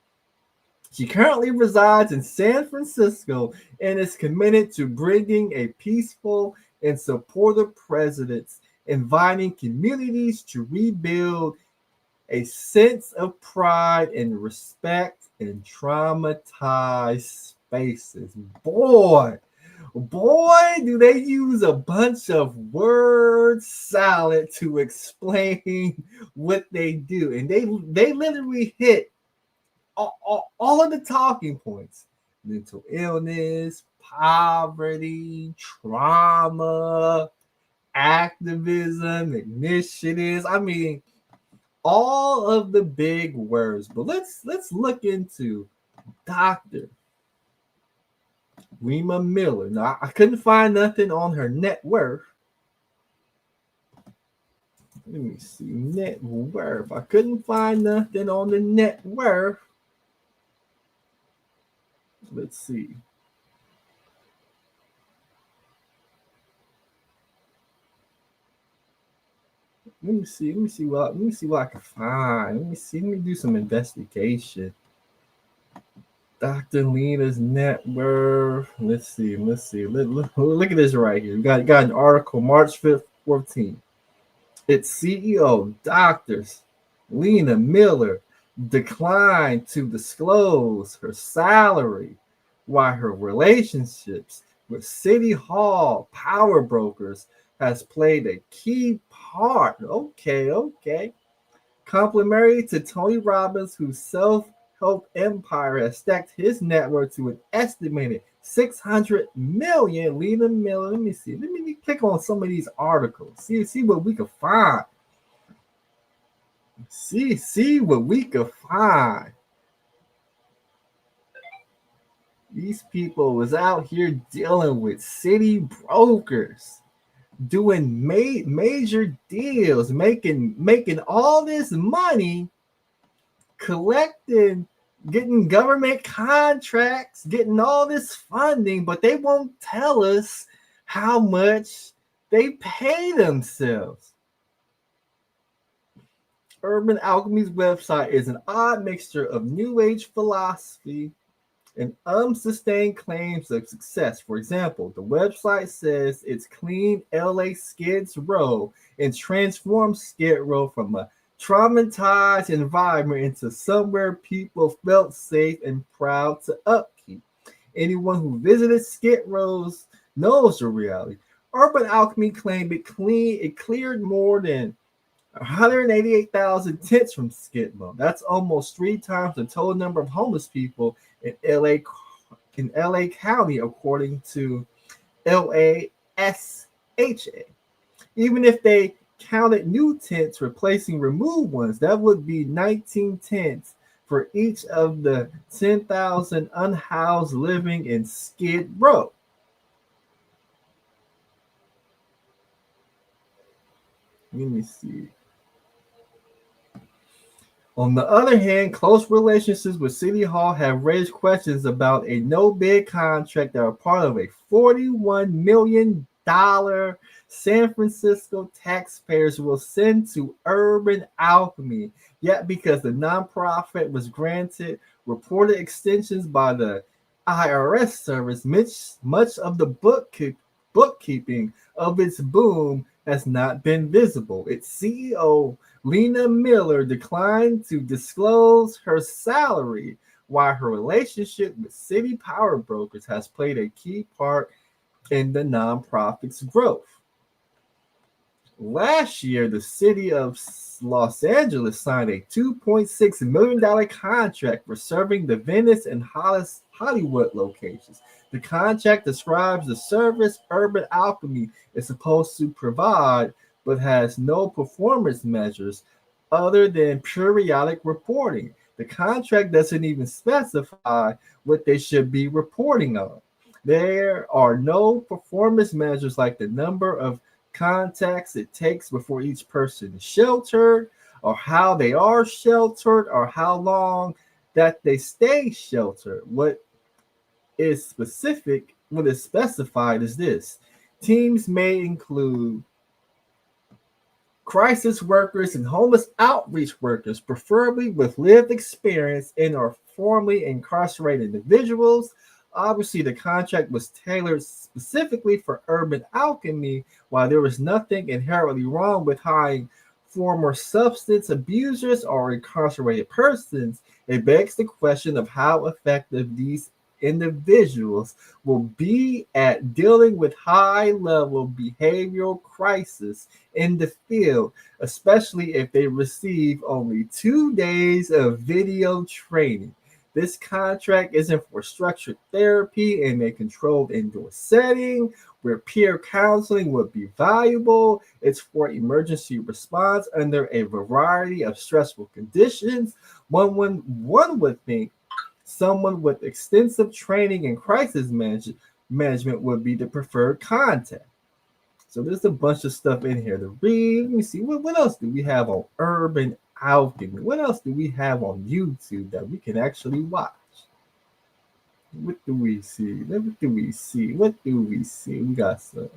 She currently resides in San Francisco and is committed to bringing a peaceful and supportive presence, inviting communities to rebuild a sense of pride and respect in traumatized spaces. Boy, do they use a bunch of word salad to explain what they do. And they literally hit all of the talking points: mental illness, poverty, trauma, activism, initiatives. I mean, all of the big words. But let's look into Dr. Rima Miller. Now, I couldn't find nothing on her net worth. Let me see. Net worth. I couldn't find nothing on the net worth. Let's see. Let me see what I can find. Let me do some investigation. Dr. Lena's net worth. Let's see. Look at this right here. We got an article March 5th, 14th. Its CEO, Dr. Lena Miller, declined to disclose her salary, while her relationships with City Hall power brokers has played a key part. Okay. Complimentary to Tony Robbins, whose self-help empire has stacked his network to an estimated 600 million. Lena Miller. Let me see. Let me click on some of these articles. See what we can find. See what we can find. These people was out here dealing with city brokers, doing major deals, making all this money, collecting, getting government contracts, getting all this funding, but they won't tell us how much they pay themselves. Urban Alchemy's website is an odd mixture of new age philosophy and unsustained claims of success. For example, the website says it's cleaned LA Skid Row and transformed Skid Row from a traumatized environment into somewhere people felt safe and proud to upkeep. Anyone who visited Skid Rows knows the reality. Urban Alchemy claimed it cleared more than 188,000 tents from Skid Row. That's almost 3 times the total number of homeless people in LA County, according to LASHA. Even if they counted new tents replacing removed ones, that would be 19 tents for each of the 10,000 unhoused living in Skid Row. Let me see. On the other hand, close relationships with City Hall have raised questions about a no-bid contract that are part of a $41 million San Francisco taxpayers will send to Urban Alchemy. Yet, because the nonprofit was granted reported extensions by the IRS service, much of the bookkeeping of its boom has not been visible. Its CEO, Lena Miller, declined to disclose her salary, while her relationship with city power brokers has played a key part in the nonprofit's growth. Last year, the city of Los Angeles signed a $2.6 million contract for serving the Venice and Hollywood locations. The contract describes the service Urban Alchemy is supposed to provide, but has no performance measures other than periodic reporting. The contract doesn't even specify what they should be reporting on. There are no performance measures like the number of contacts it takes before each person is sheltered, or how they are sheltered, or how long that they stay sheltered. What is specified is this: teams may include crisis workers and homeless outreach workers, preferably with lived experience and or formerly incarcerated individuals. Obviously, the contract was tailored specifically for Urban Alchemy. While there was nothing inherently wrong with hiring former substance abusers or incarcerated persons, it begs the question of how effective these individuals will be at dealing with high-level behavioral crisis in the field, especially if they receive only 2 days of video training. This contract isn't for structured therapy in a controlled indoor setting where peer counseling would be valuable. It's for emergency response under a variety of stressful conditions. One would think someone with extensive training in management would be the preferred contact. So there's a bunch of stuff in here to read. Let me see. What else do we have on Urban Alchemy? What else do we have on YouTube that we can actually watch? What do we see? What do we see? What do we see? We got some.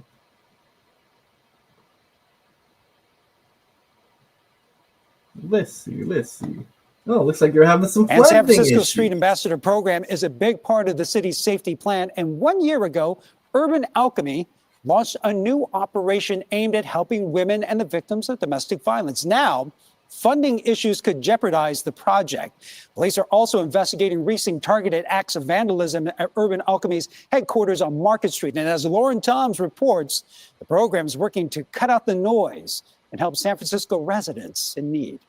Let's see. Let's see. Oh, looks like you're having some And San funding Francisco issues. Street Ambassador Program is a big part of the city's safety plan. And 1 year ago, Urban Alchemy launched a new operation aimed at helping women and the victims of domestic violence. Now, funding issues could jeopardize the project. Police are also investigating recent targeted acts of vandalism at Urban Alchemy's headquarters on Market Street. And as Lauren Toms reports, the program is working to cut out the noise and help San Francisco residents in need.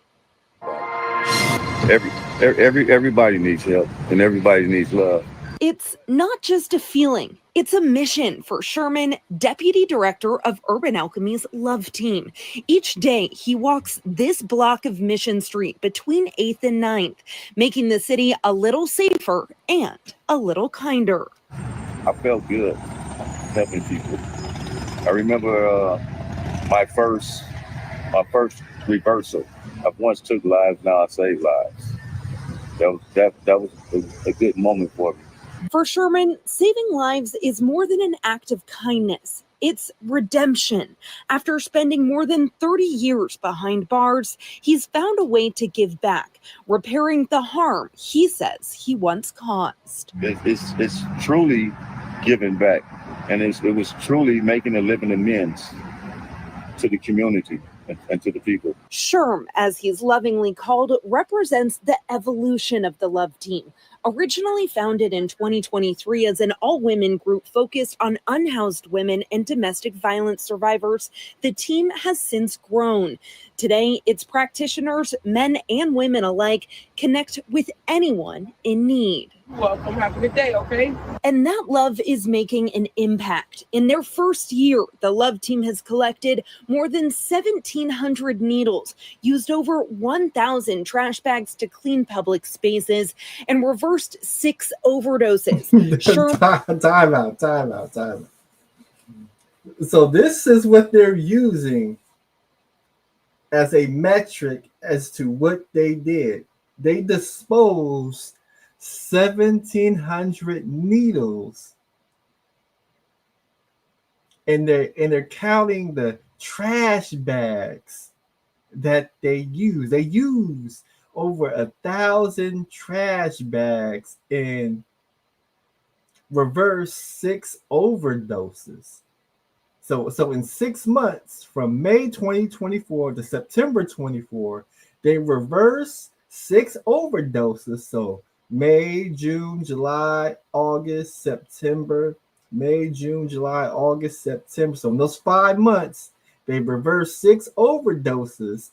Everybody needs help and everybody needs love. It's not just a feeling, it's a mission for Sherman, Deputy Director of Urban Alchemy's Love Team. Each day, he walks this block of Mission Street between 8th and 9th, making the city a little safer and a little kinder. I felt good helping people. I remember my first reversal. I've once took lives, now I save lives. That was a good moment for me. For Sherman, saving lives is more than an act of kindness. It's redemption. After spending more than 30 years behind bars, he's found a way to give back, repairing the harm he says he once caused. It's truly giving back, and it was truly making a living amends to the community and to the people. Sherm, as he's lovingly called, represents the evolution of the Love Team. Originally founded in 2023 as an all-women group focused on unhoused women and domestic violence survivors, the team has since grown. Today, its practitioners, men and women alike, connect with anyone in need. Welcome, have a good day, okay? And that love is making an impact. In their first year, the Love Team has collected more than 1,700 needles, used over 1,000 trash bags to clean public spaces, and reversed 6 overdoses. Time out. So this is what they're using as a metric as to what they did. They disposed 1,700 needles, and they're counting the trash bags that they use. They use over 1,000 trash bags and reverse 6 overdoses. So in 6 months, from May 2024 to September 24, they reversed 6 overdoses. So May, June, July, August, September. May, June, July, August, September. So in those 5 months, they reversed 6 overdoses,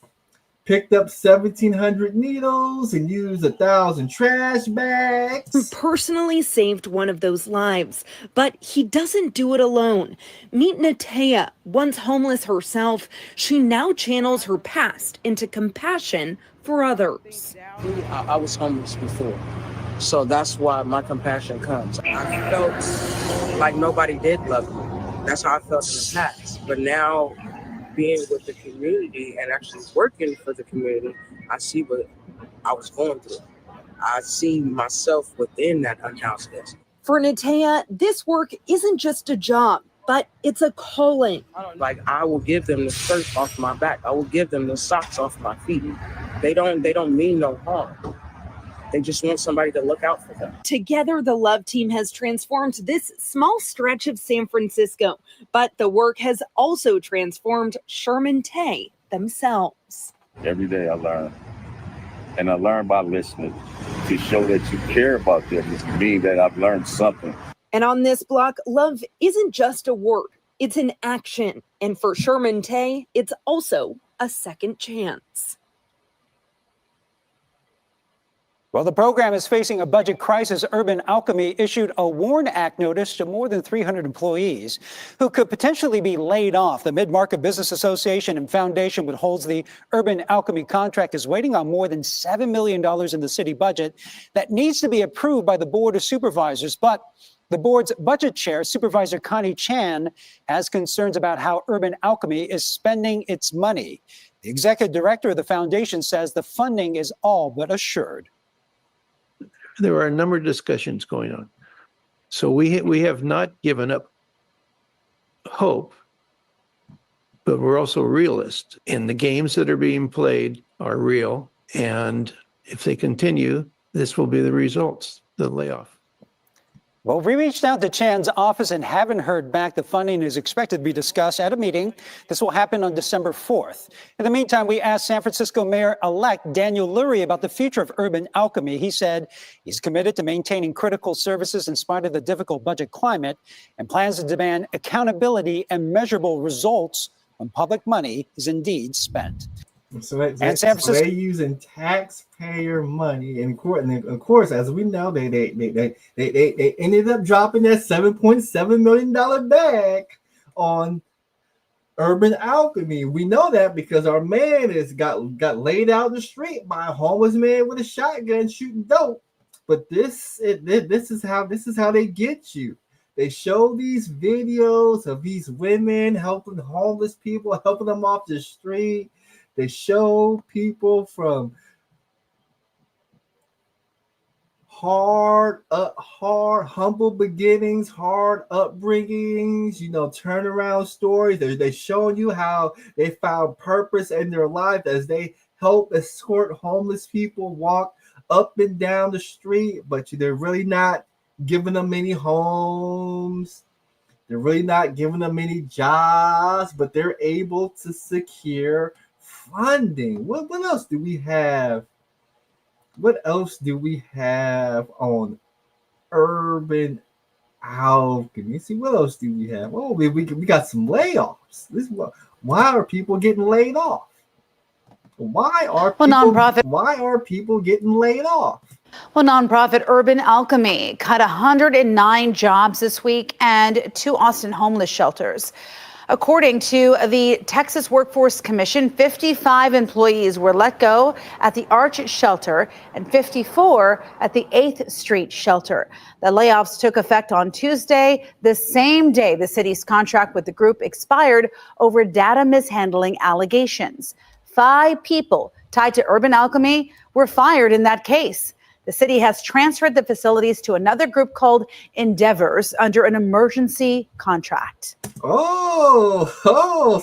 picked up 1,700 needles, and used 1,000 trash bags. Personally saved one of those lives, but he doesn't do it alone. Meet Natea, once homeless herself. She now channels her past into compassion for others. I was homeless before, so that's why my compassion comes. I felt like nobody did love me. That's how I felt in the past. But now, being with the community and actually working for the community, I see what I was going through. I see myself within that unhousedness. For Natea, this work isn't just a job, but it's a calling. Like, I will give them the shirt off my back. I will give them the socks off my feet. They don't mean no harm. They just want somebody to look out for them. Together, the Love Team has transformed this small stretch of San Francisco, but the work has also transformed Sherman Tay themselves. Every day I learn. And I learn by listening. To show that you care about them, it means that I've learned something. And on this block, love isn't just a word, it's an action. And for Sherman Tay, it's also a second chance. Well, the program is facing a budget crisis. Urban Alchemy issued a WARN Act notice to more than 300 employees who could potentially be laid off. The Mid-Market Business Association and Foundation, which holds the Urban Alchemy contract, is waiting on more than $7 million in the city budget that needs to be approved by the Board of Supervisors. But the board's budget chair, Supervisor Connie Chan, has concerns about how Urban Alchemy is spending its money. The executive director of the foundation says the funding is all but assured. There are a number of discussions going on. So we have not given up hope, but we're also realists. And the games that are being played are real. And if they continue, this will be the results, the layoff. Well, we reached out to Chan's office and haven't heard back. The funding is expected to be discussed at a meeting. This will happen on December 4th. In the meantime, we asked San Francisco Mayor-elect Daniel Lurie about the future of Urban Alchemy. He said he's committed to maintaining critical services in spite of the difficult budget climate and plans to demand accountability and measurable results when public money is indeed spent. So they're using taxpayer money, and of course, as we know, they ended up dropping that $7.7 million bag on Urban Alchemy. We know that because our man got laid out in the street by a homeless man with a shotgun shooting dope. But this is how they get you. They show these videos of these women helping homeless people, helping them off the street. They show people from humble beginnings, hard upbringings, turnaround stories. They're showing you how they found purpose in their life as they help escort homeless people walk up and down the street, but they're really not giving them any homes. They're really not giving them any jobs, but they're able to secure funding. What else do we have? What else do we have on Urban Alchemy? See, what else do we have? Oh, we got some layoffs. Why are people getting laid off? Why are people getting laid off? Well, nonprofit Urban Alchemy cut 109 jobs this week and 2 Austin homeless shelters. According to the Texas Workforce Commission, 55 employees were let go at the Arch Shelter and 54 at the 8th Street Shelter. The layoffs took effect on Tuesday, the same day the city's contract with the group expired over data mishandling allegations. 5 people tied to Urban Alchemy were fired in that case. The city has transferred the facilities to another group called Endeavors under an emergency contract. So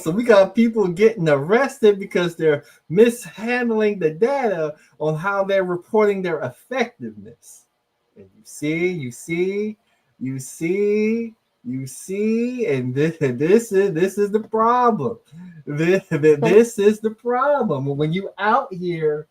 we got people getting arrested because they're mishandling the data on how they're reporting their effectiveness. And you see, and this is the problem. This is the problem. When you out here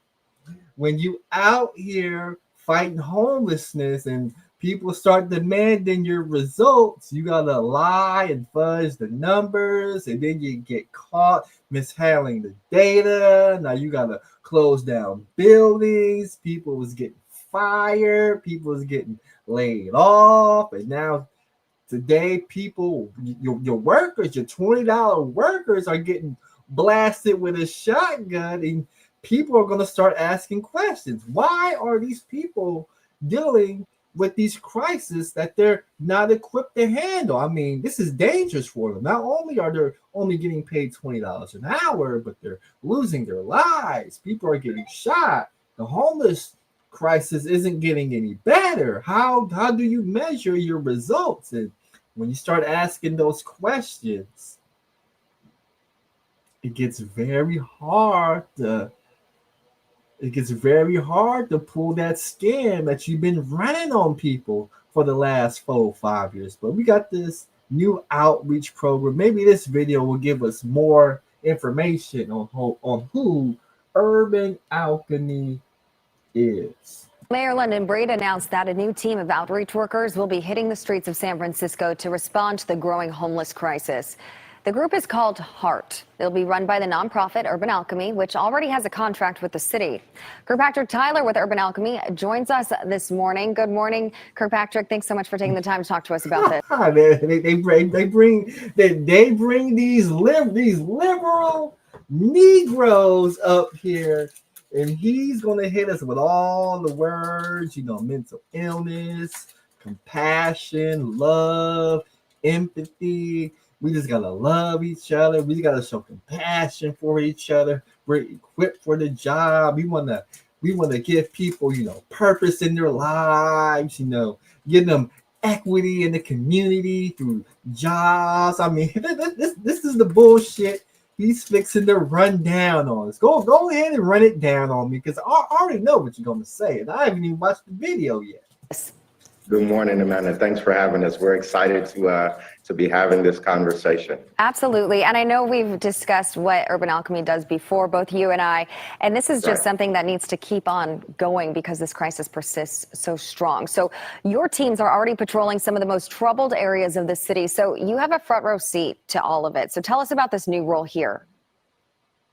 fighting homelessness and people start demanding your results, you gotta lie and fudge the numbers, and then you get caught mishandling the data. Now you gotta close down buildings. People was getting fired. People was getting laid off, and now today, people, your workers, your $20 workers are getting blasted with a shotgun, and people are going to start asking questions. Why are these people dealing with these crises that they're not equipped to handle? I mean, this is dangerous for them. Not only are they only getting paid $20 an hour, but they're losing their lives. People are getting shot. The homeless crisis isn't getting any better. How do you measure your results? And when you start asking those questions, it gets very hard to pull that scam that you've been running on people for the last 4 or 5 years. But we got this new outreach program. Maybe this video will give us more information on who Urban Alchemy is. Mayor London Breed announced that a new team of outreach workers will be hitting the streets of San Francisco to respond to the growing homeless crisis. The group is called HEART. It'll be run by the nonprofit Urban Alchemy, which already has a contract with the city. Kirkpatrick Tyler with Urban Alchemy joins us this morning. Good morning, Kirkpatrick. Thanks so much for taking the time to talk to us about this. They bring these liberal Negroes up here, and he's gonna hit us with all the words, mental illness, compassion, love, empathy. We just gotta love each other. We gotta show compassion for each other. We're equipped for the job. We wanna give people, purpose in their lives. Give them equity in the community through jobs. I mean, this is the bullshit he's fixing to run down on us. Go ahead and run it down on me, because I already know what you're gonna say, and I haven't even watched the video yet. Good morning, Amanda. Thanks for having us. We're excited to be having this conversation. Absolutely. And I know we've discussed what Urban Alchemy does before, both you and I, and this is just something that needs to keep on going because this crisis persists so strong. So your teams are already patrolling some of the most troubled areas of the city. So you have a front row seat to all of it. So tell us about this new role here.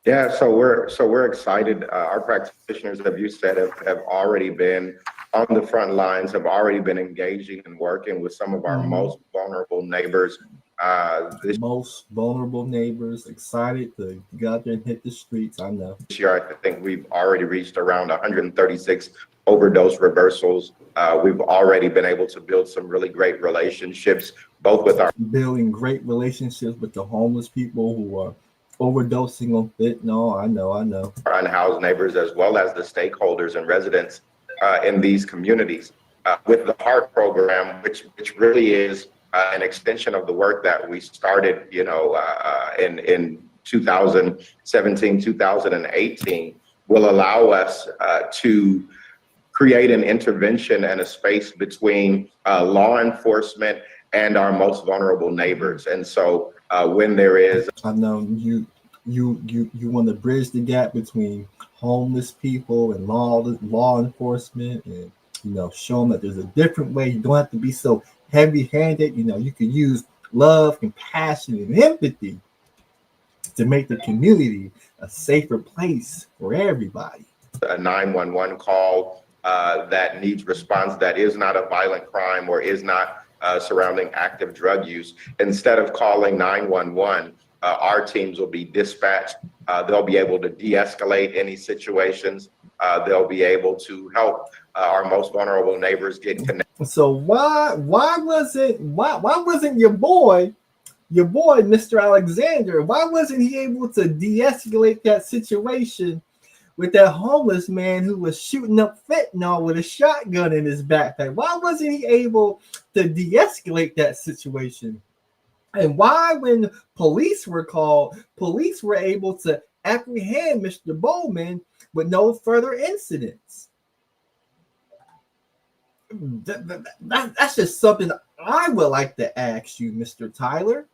Yeah, so we're excited. Our practitioners, as you said, have already been on the front lines, have already been engaging and working with some of our most vulnerable neighbors. Most vulnerable neighbors, excited to go out there and hit the streets. I know. This year, I think we've already reached around 136 overdose reversals. We've already been able to build some really great relationships, both with our building great relationships with the homeless people who are overdosing on fentanyl. I know. Our unhoused neighbors, as well as the stakeholders and residents in these communities, with the HEART program, which really is an extension of the work that we started, in 2017, 2018, will allow us to create an intervention and a space between law enforcement and our most vulnerable neighbors. And so when there is, I know you want to bridge the gap between homeless people and law enforcement, and show them that there's a different way. You don't have to be so heavy-handed. You can use love, compassion, and empathy to make the community a safer place for everybody. A 911 call that needs response that is not a violent crime or is not surrounding active drug use. Instead of calling 911, our teams will be dispatched. They'll be able to de-escalate any situations. They'll be able to help our most vulnerable neighbors get connected. So why wasn't your boy, Mr. Alexander, why wasn't he able to de-escalate that situation with that homeless man who was shooting up fentanyl with a shotgun in his backpack? Why wasn't he able to de-escalate that situation? And why, when police were called, police were able to apprehend Mr. Bowman with no further incidents? That's just something I would like to ask you, Mr. Tyler.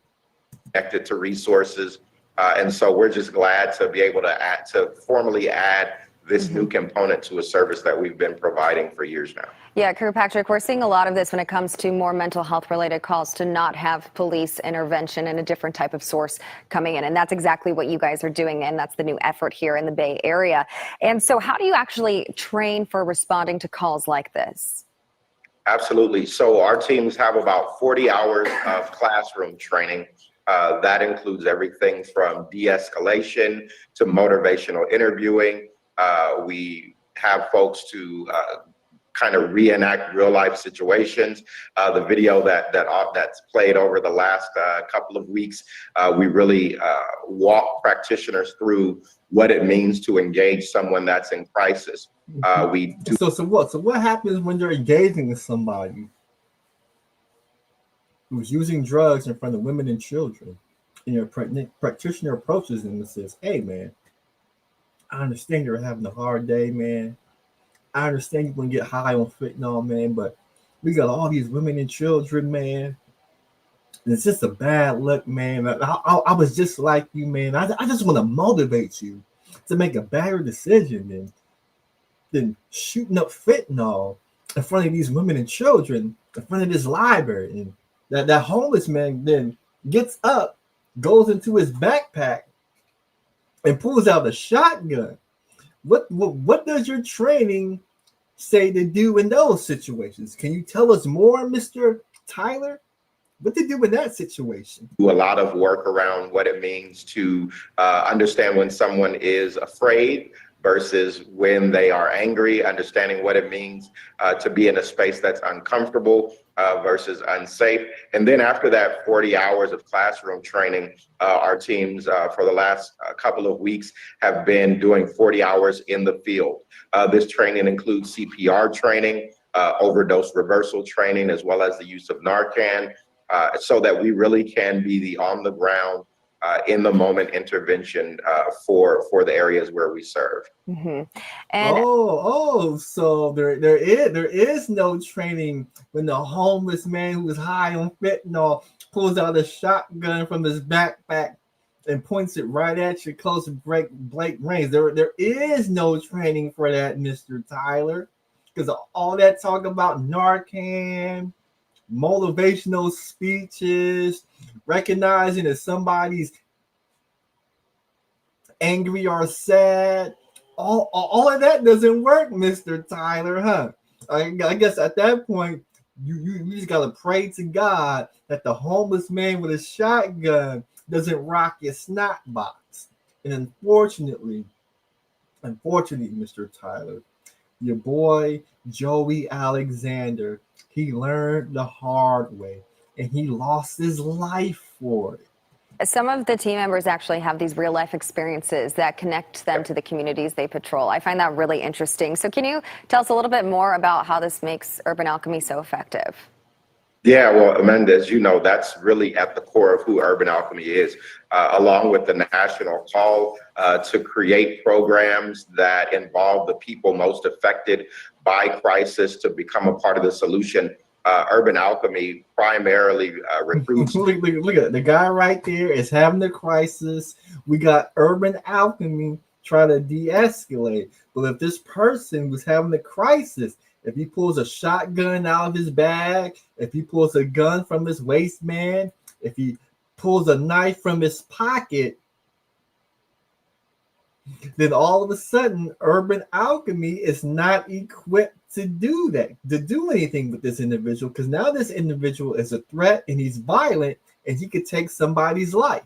Connected to resources. And so we're just glad to be able to formally add this new component to a service that we've been providing for years now. Yeah, Kirkpatrick, we're seeing a lot of this when it comes to more mental health related calls to not have police intervention and a different type of source coming in. And that's exactly what you guys are doing. And that's the new effort here in the Bay Area. And so how do you actually train for responding to calls like this? Absolutely. So our teams have about 40 hours of classroom training. That includes everything from de-escalation to motivational interviewing. We have folks to kind of reenact real life situations. The video that's played over the last couple of weeks, we really walk practitioners through what it means to engage someone that's in crisis. So what happens when you're engaging with somebody who's using drugs in front of women and children, and your practitioner approaches them and says, "Hey, man, I understand you're having a hard day, man. I understand you're going to get high on fentanyl, man, but we got all these women and children, man. And it's just a bad look, man. I was just like you, man. I just want to motivate you to make a better decision than shooting up fentanyl in front of these women and children, in front of this library." And that homeless man then gets up goes into his backpack and pulls out a shotgun. What does your training say to do in those situations? Can you tell us more, Mr. Tyler? What to do in that situation? Do a lot of work around what it means to understand when someone is afraid versus when they are angry, understanding what it means to be in a space that's uncomfortable versus unsafe. And then after that 40 hours of classroom training, our teams for the last couple of weeks have been doing 40 hours in the field. This training includes CPR training, overdose reversal training, as well as the use of Narcan, so that we really can be the on the ground, in the moment intervention for the areas where we serve. Mm-hmm. And so there is no training when the homeless man who is high on fentanyl pulls out a shotgun from his backpack and points it right at your close blank range. There is no training for that, Mr. Tyler, because all that talk about Narcan, motivational speeches, recognizing that somebody's angry or sad, all of that doesn't work, Mr. Tyler, huh? I guess at that point, you just gotta pray to God that the homeless man with a shotgun doesn't rock your snot box. And unfortunately, Mr. Tyler, your boy Joey Alexander, he learned the hard way and he lost his life for it. some of the team members actually have these real life experiences that connect them to the communities they patrol. I find that really interesting. So can you tell us a little bit more about how this makes Urban Alchemy so effective? Yeah, well, Amanda, as you know, that's really at the core of who Urban Alchemy is, along with the national call to create programs that involve the people most affected by crisis to become a part of the solution. Urban Alchemy primarily recruits. Look at the guy right there is having a crisis. We got Urban Alchemy trying to de-escalate. But if this person was having a crisis, if he pulls a shotgun out of his bag, if he pulls a gun from his waistband, if he pulls a knife from his pocket, then all of a sudden Urban Alchemy is not equipped to do that, to do anything with this individual, because now this individual is a threat and he's violent and he could take somebody's life.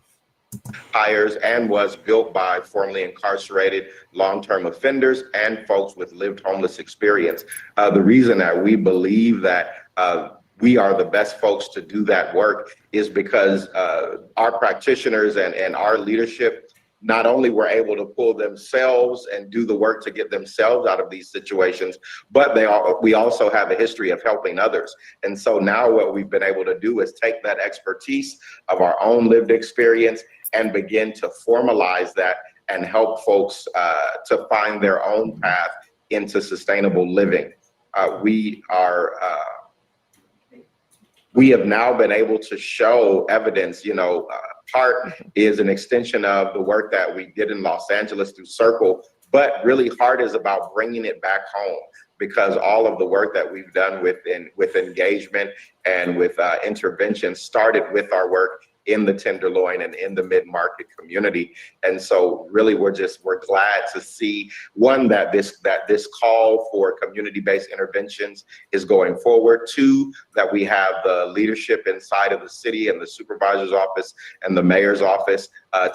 Hires and was built by formerly incarcerated long-term offenders and folks with lived homeless experience. The reason that we believe that we are the best folks to do that work is because our practitioners and our leadership not only were able to pull themselves and do the work to get themselves out of these situations, but we also have a history of helping others. And so now what we've been able to do is take that expertise of our own lived experience and begin to formalize that and help folks to find their own path into sustainable living. We have now been able to show evidence, HEART is an extension of the work that we did in Los Angeles through Circle, but really HEART is about bringing it back home, because all of the work that we've done with engagement and with intervention started with our work in the Tenderloin and in the mid-market community. And so really we're glad to see, one, that this call for community-based interventions is going forward. Two, that we have the leadership inside of the city and the supervisor's office and the mayor's office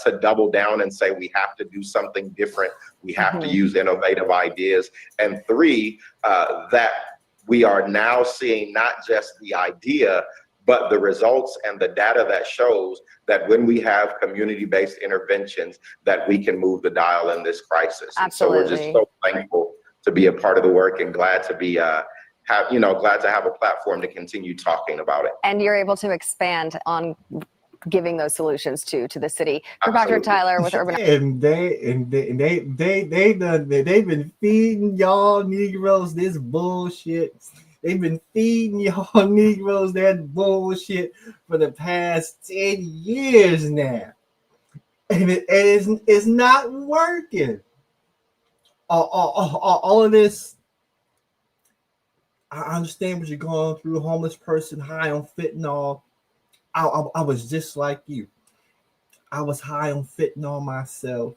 to double down and say we have to do something different. We have to use innovative ideas. And three, that we are now seeing not just the idea, but the results and the data that shows that when we have community-based interventions, that we can move the dial in this crisis. Absolutely. And so we're just so thankful to be a part of the work and glad to be glad to have a platform to continue talking about it. And you're able to expand on giving those solutions to the city. For Patrick Tyler with Urban. And they've been feeding y'all Negroes this bullshit. They've been feeding y'all Negroes that bullshit for the past 10 years now. And it's not working. All of this, I understand what you're going through, homeless person, high on fentanyl. I was just like you. I was high on fentanyl myself.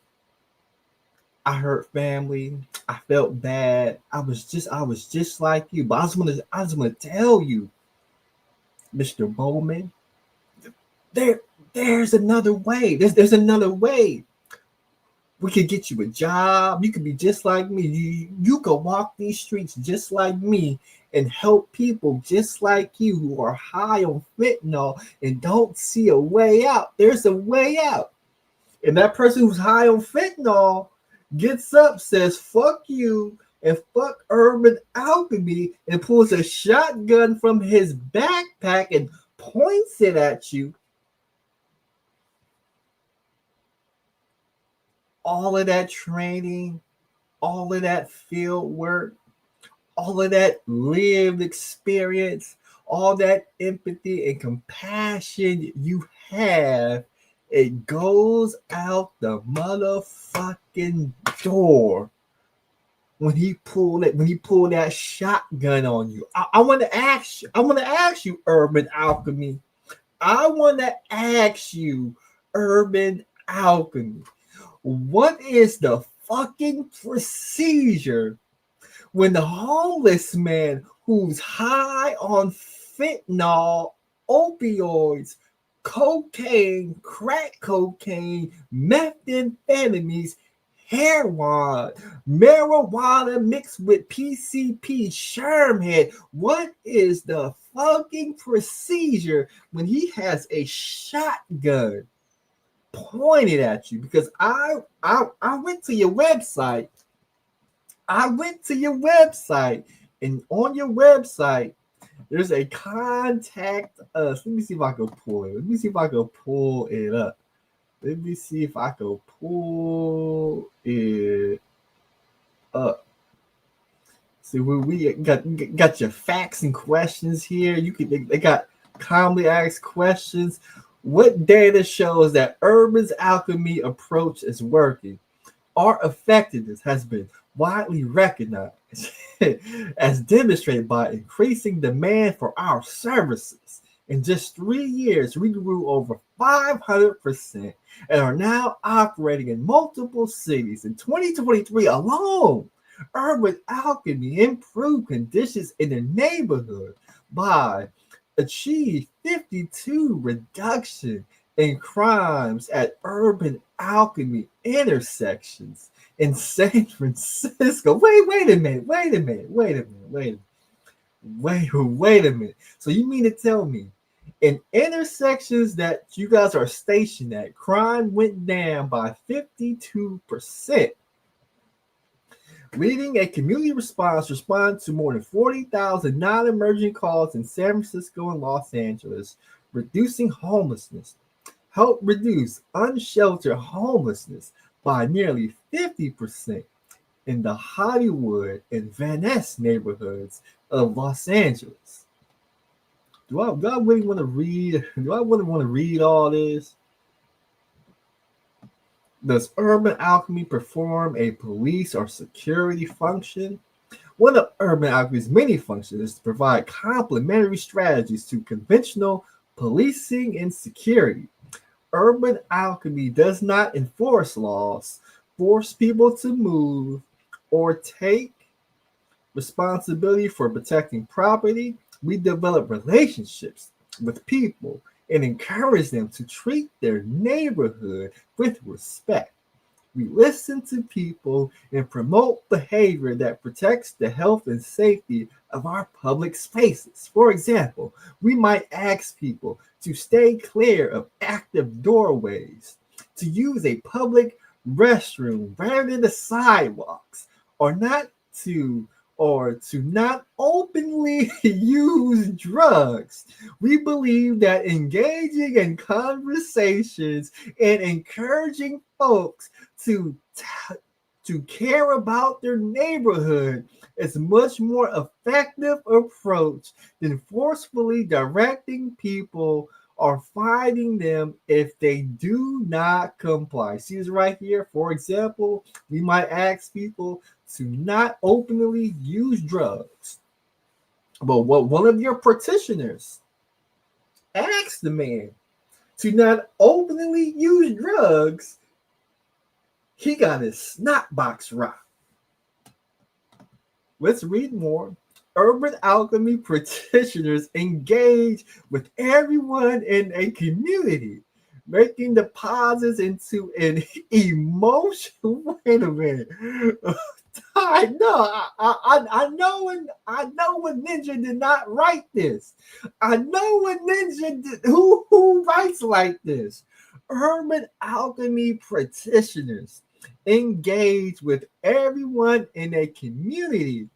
I hurt family. I felt bad. I was just like you. But I was gonna tell you, Mr. Bowman, there's another way. There's another way. We could get you a job. You could be just like me. You could walk these streets just like me and help people just like you who are high on fentanyl and don't see a way out. There's a way out. And that person who's high on fentanyl gets up, says, fuck you, and fuck Urban Alchemy, and pulls a shotgun from his backpack and points it at you. All of that training, all of that field work, all of that lived experience, all that empathy and compassion you have, it goes out the motherfucking door when he pulled that shotgun on you. I want to ask you, Urban Alchemy. I want to ask you, Urban Alchemy. What is the fucking procedure when the homeless man who's high on fentanyl, opioids, cocaine, crack cocaine, methamphetamines, heroin, marijuana mixed with PCP, Shermhead, what is the fucking procedure when he has a shotgun pointed at you? Because I went to your website. And on your website, there's a contact us. Let me see if I can pull it. Let me see if I can pull it up. See, we got your facts and questions here. They got commonly asked questions. What data shows that Urban's Alchemy approach is working? Our effectiveness has been widely recognized as demonstrated by increasing demand for our services. In just 3 years, we grew over 500% and are now operating in multiple cities. In 2023 alone, Urban Alchemy improved conditions in the neighborhood by achieved 52 reduction in crimes at Urban Alchemy intersections in San Francisco. Wait a minute. So you mean to tell me in intersections that you guys are stationed at, crime went down by 52%, leading a community response to more than 40,000 non-emergent calls in San Francisco and Los Angeles, reducing homelessness, help reduce unsheltered homelessness by nearly 50% in the Hollywood and Van Ness neighborhoods of Los Angeles. Do I really want to read? Do I really want to read all this? Does Urban Alchemy perform a police or security function? One of Urban Alchemy's many functions is to provide complementary strategies to conventional policing and security. Urban Alchemy does not enforce laws, force people to move, or take responsibility for protecting property. We develop relationships with people and encourage them to treat their neighborhood with respect. We listen to people and promote behavior that protects the health and safety of our public spaces. For example, we might ask people to stay clear of active doorways, to use a public restroom rather than the sidewalks, or to not openly use drugs. We believe that engaging in conversations and encouraging folks to care about their neighborhood is a much more effective approach than forcefully directing people or fighting them if they do not comply. See this right here? For example, we might ask people to not openly use drugs. But what one of your petitioners asked the man to not openly use drugs, he got his snot box rocked. Let's read more. Urban Alchemy practitioners engage with everyone in a community, making deposits into an emotional. Wait a minute. I know when Ninja did not write this. I know when Ninja did, who writes like this. Urban Alchemy practitioners engage with everyone in a community,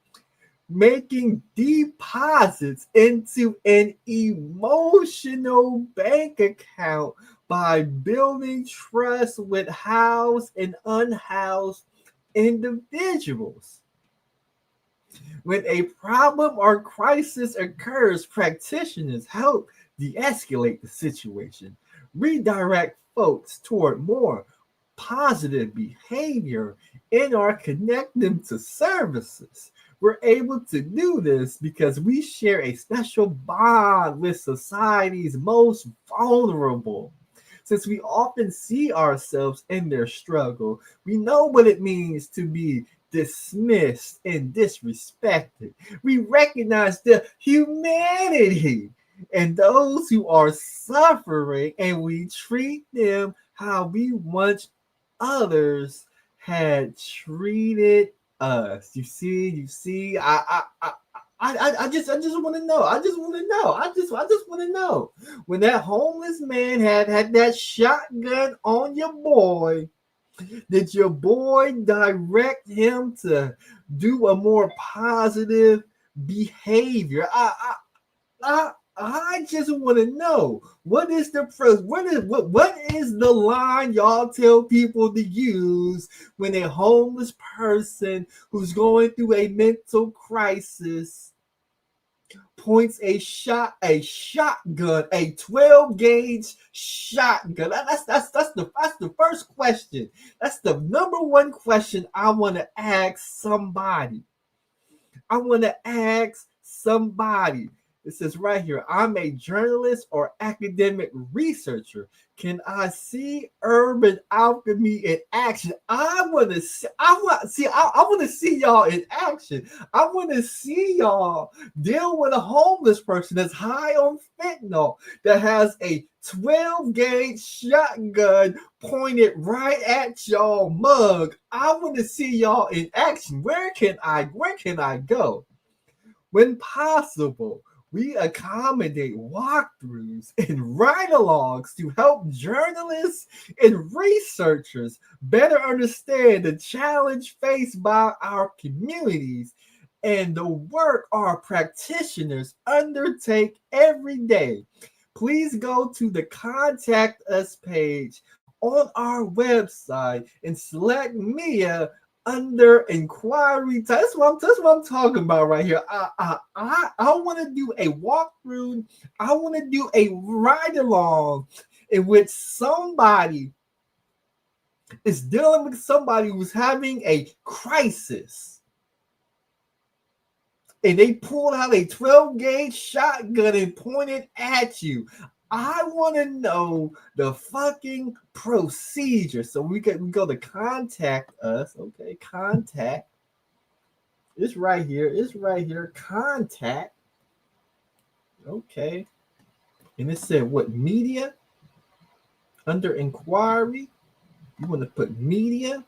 making deposits into an emotional bank account by building trust with housed and unhoused individuals. When a problem or crisis occurs, practitioners help de-escalate the situation, redirect folks toward more positive behavior, and/or connect them to services. We're able to do this because we share a special bond with society's most vulnerable. Since we often see ourselves in their struggle, we know what it means to be dismissed and disrespected. We recognize the humanity and those who are suffering, and we treat them how we want others had treated us. You see. I just want to know. I just want to know. When that homeless man had that shotgun on your boy, did your boy direct him to do a more positive behavior? I just want to know what is the line y'all tell people to use when a homeless person who's going through a mental crisis points a shotgun, a 12 gauge shotgun. That's the first question. That's the number one question I want to ask somebody. It says right here, I'm a journalist or academic researcher. Can I see Urban Alchemy in action? I want to see y'all in action. I want to see y'all deal with a homeless person that's high on fentanyl, that has a 12 gauge shotgun pointed right at y'all mug. I want to see y'all in action. Where can I go? When possible, we accommodate walkthroughs and ride-alongs to help journalists and researchers better understand the challenge faced by our communities and the work our practitioners undertake every day. Please go to the Contact Us page on our website and select Mia under inquiry. That's what I'm talking about right here. I want to do a walkthrough. I want to do a ride along in which somebody is dealing with somebody who's having a crisis, and they pulled out a 12 gauge shotgun and pointed at you. I want to know the fucking procedure. So we go to Contact Us. Okay, contact. It's right here. Contact. Okay. And it said what? Media? Under inquiry. You want to put media?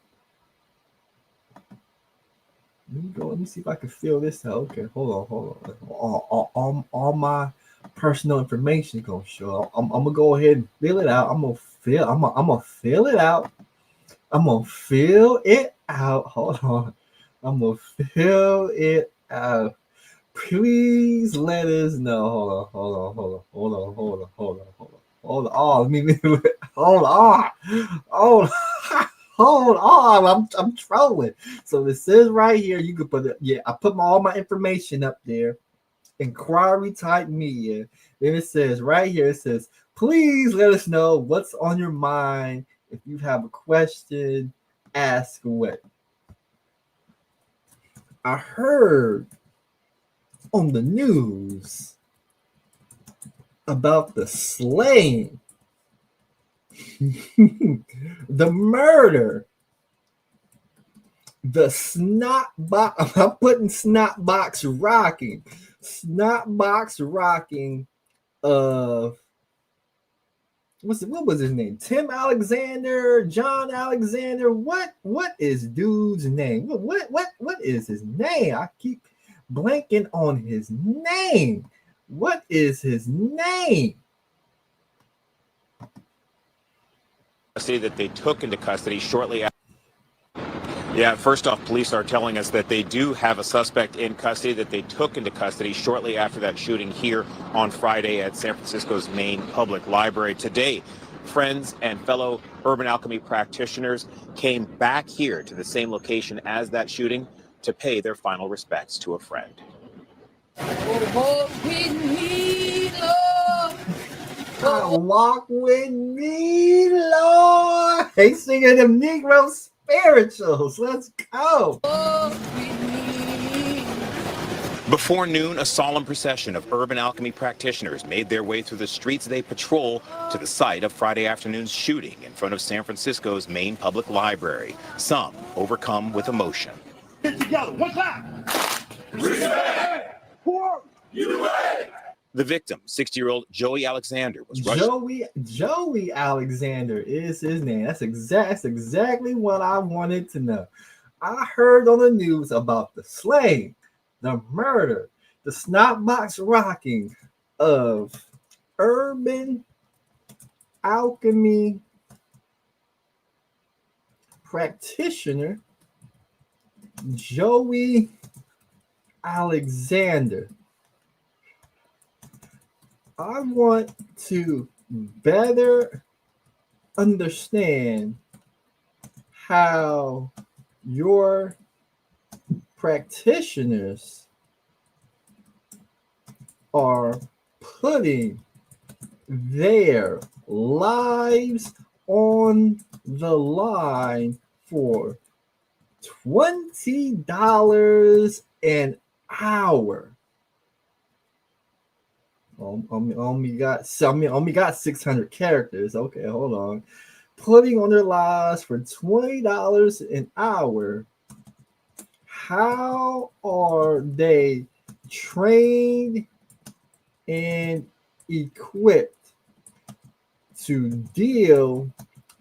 Let me see if I can fill this out. Okay, hold on. All my personal information gonna show up. I'm gonna go ahead and fill it out. I'm gonna fill it out. Hold on. I'm gonna fill it out. Please let us know. Hold on. Oh, hold on. I'm trolling. So it says right here, you can put it. Yeah, I put all my information up there. Inquiry type media. Then it says right here, it says, please let us know what's on your mind. If you have a question, ask away. I heard on the news about the slaying The murder, the snot box. I'm putting snot box rocking of what was his name? Tim Alexander, John Alexander. What is dude's name? What is his name? I keep blanking on his name. What is his name? That they took into custody shortly after. Yeah, first off, police are telling us that they do have a suspect in custody that they took into custody shortly after that shooting here on Friday at San Francisco's main public library. Today, friends and fellow Urban Alchemy practitioners came back here to the same location as that shooting to pay their final respects to a friend. Walk with me, Lord. They singing them Negro spirituals. Let's go. Before noon, a solemn procession of Urban Alchemy practitioners made their way through the streets they patrol to the site of Friday afternoon's shooting in front of San Francisco's main public library, some overcome with emotion. Get together, one time. The victim, 60-year-old Joey Alexander, was rushed. Joey Alexander is his name. That's exactly what I wanted to know. I heard on the news about the slaying, the murder, the snotbox rocking of Urban Alchemy practitioner Joey Alexander. I want to better understand how your practitioners are putting their lives on the line for $20 an hour. Only got 600 characters. Okay, hold on. Putting on their lives for $20 an hour. How are they trained and equipped to deal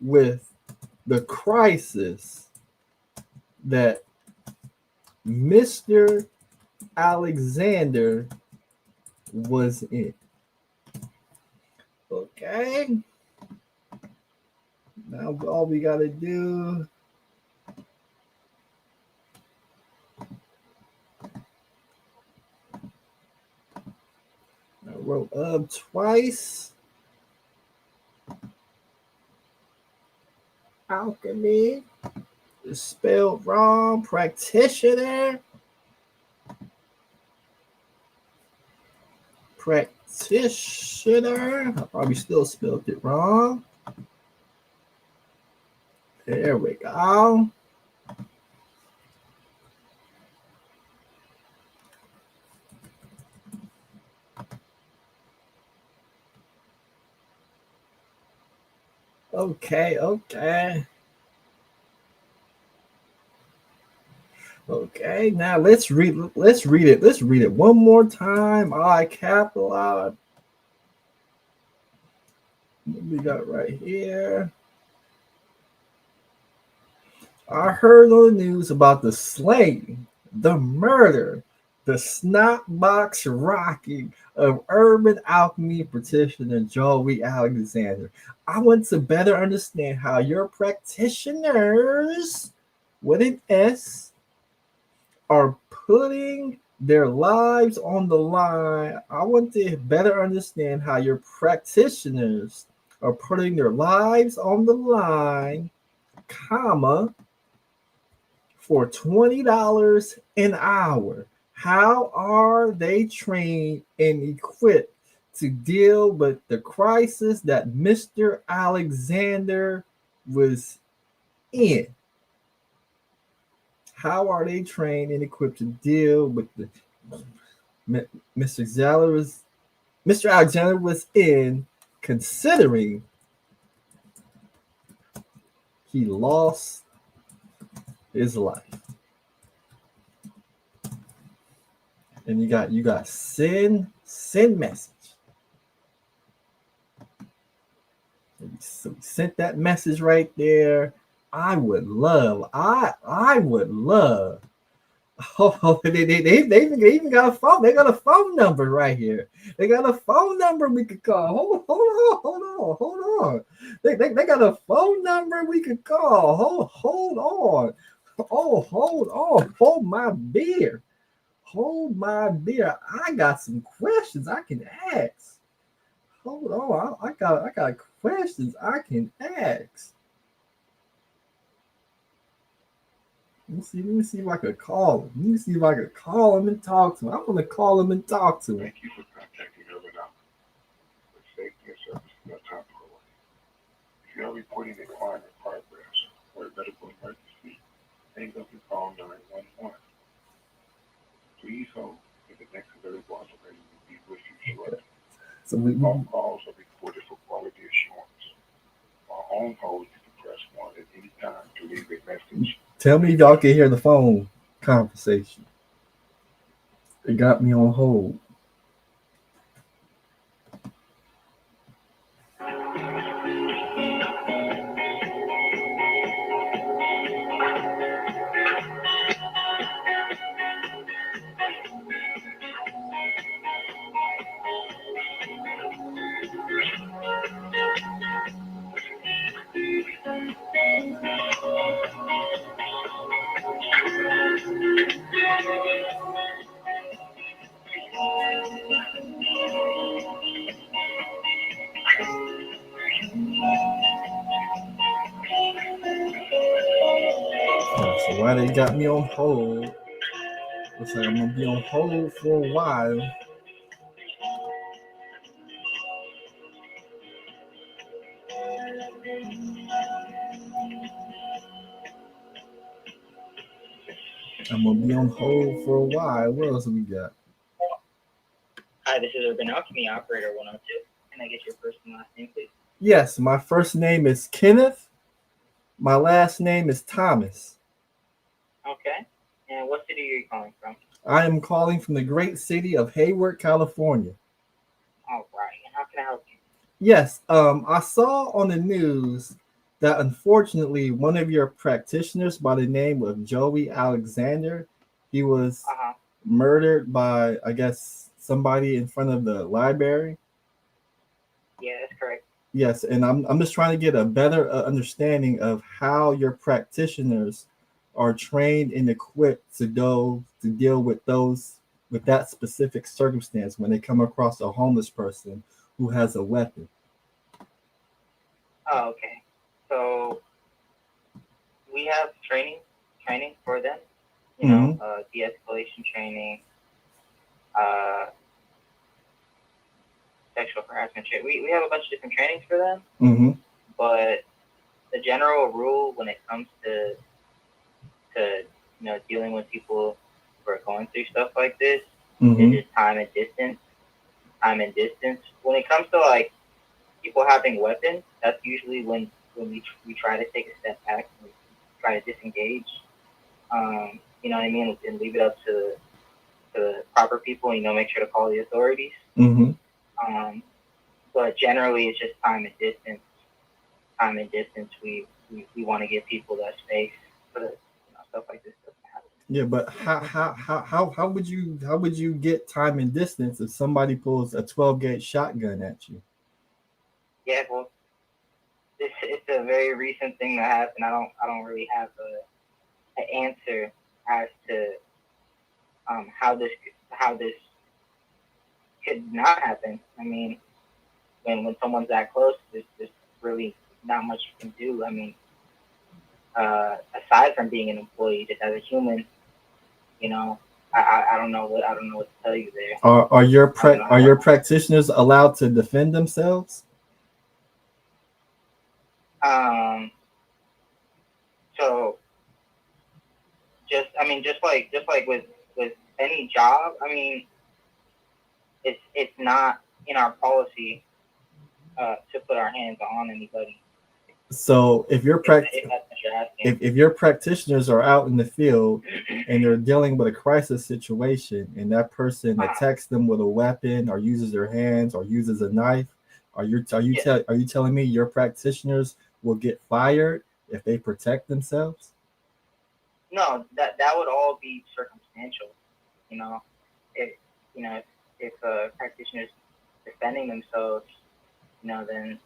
with the crisis that Mr. Alexander was in? Okay. Now all we gotta do I wrote up twice. Alchemy is spelled wrong. Practitioner. I probably still spelled it wrong. There we go. Okay. Okay, now let's read it. Let's read it one more time. I capitalized. What we got right here? I heard on the news about the slaying, the murder, the snotbox rocking of Urban Alchemy practitioner Joey Alexander. I want to better understand how your practitioners, with an S, are putting their lives on the line. I want to better understand how your practitioners are putting their lives on the line, comma, for $20 an hour. How are they trained and equipped to deal with the crisis that Mr. Alexander was in? How are they trained and equipped to deal with the Mr. Alexander was in, considering He lost his life. And you got send message. So we sent that message right there. I would love. Oh, they even got a phone. They got a phone number right here. They got a phone number we could call. Hold on. They got a phone number we could call. Hold on. Oh, hold on. Hold my beer. I got some questions I can ask. Hold on. I got questions I can ask. Let me see if I could call him. Let me see if I could call him and talk to him. I'm gonna call him and talk to him. Thank you for contacting Urban Alchemy with safety and service in your top priority. If you are reporting a crime in progress or a medical emergency, hang up and call 911. Please hold, and the next available operator will be with you shortly. So all calls are recorded for quality assurance. While on hold, you can press 1 at any time to leave a message. Tell me if y'all can hear the phone conversation. It got me on hold. So why they got me on hold? Looks like I'm gonna be on hold for a while. I'm gonna be on hold for a while. What else we got? Hi, this is Urban Alchemy Operator 102. Can I get your first and last name, please? Yes, my first name is Kenneth. My last name is Thomas. Okay. And what city are you calling from? I am calling from the great city of Hayward, California. All right. And how can I help you? Yes, I saw on the news that unfortunately one of your practitioners by the name of Joey Alexander, he was murdered by, I guess, somebody in front of the library. Yeah, that's correct. Yes, and I'm just trying to get a better understanding of how your practitioners are trained and equipped to deal with that specific circumstance when they come across a homeless person who has a weapon. Oh, okay. So we have training for them. You know, de-escalation training, sexual harassment training. We have a bunch of different trainings for them. But the general rule when it comes to dealing with people who are going through stuff like this is just time and distance. When it comes to like people having weapons, that's usually when we try to take a step back and we try to disengage. You know what I mean, and leave it up to the proper people. And, make sure to call the authorities. But generally, it's just time and distance. We want to give people that space so that stuff like this doesn't happen. Yeah, but how would you get time and distance if somebody pulls a 12-gauge shotgun at you? Yeah, well, it's a very recent thing that happened. I don't really have an answer as to how this could not happen. I mean, when someone's that close, there's really not much you can do. I mean, aside from being an employee, just as a human, I don't know what to tell you there. Are your practitioners allowed to defend themselves? So just like with any job, I mean, it's not in our policy to put our hands on anybody. So if you're if your practitioners are out in the field and they're dealing with a crisis situation, and that person attacks them with a weapon or uses their hands or uses a knife, are you telling me your practitioners will get fired if they protect themselves? No, that would all be circumstantial. You know, if a practitioner's defending themselves, then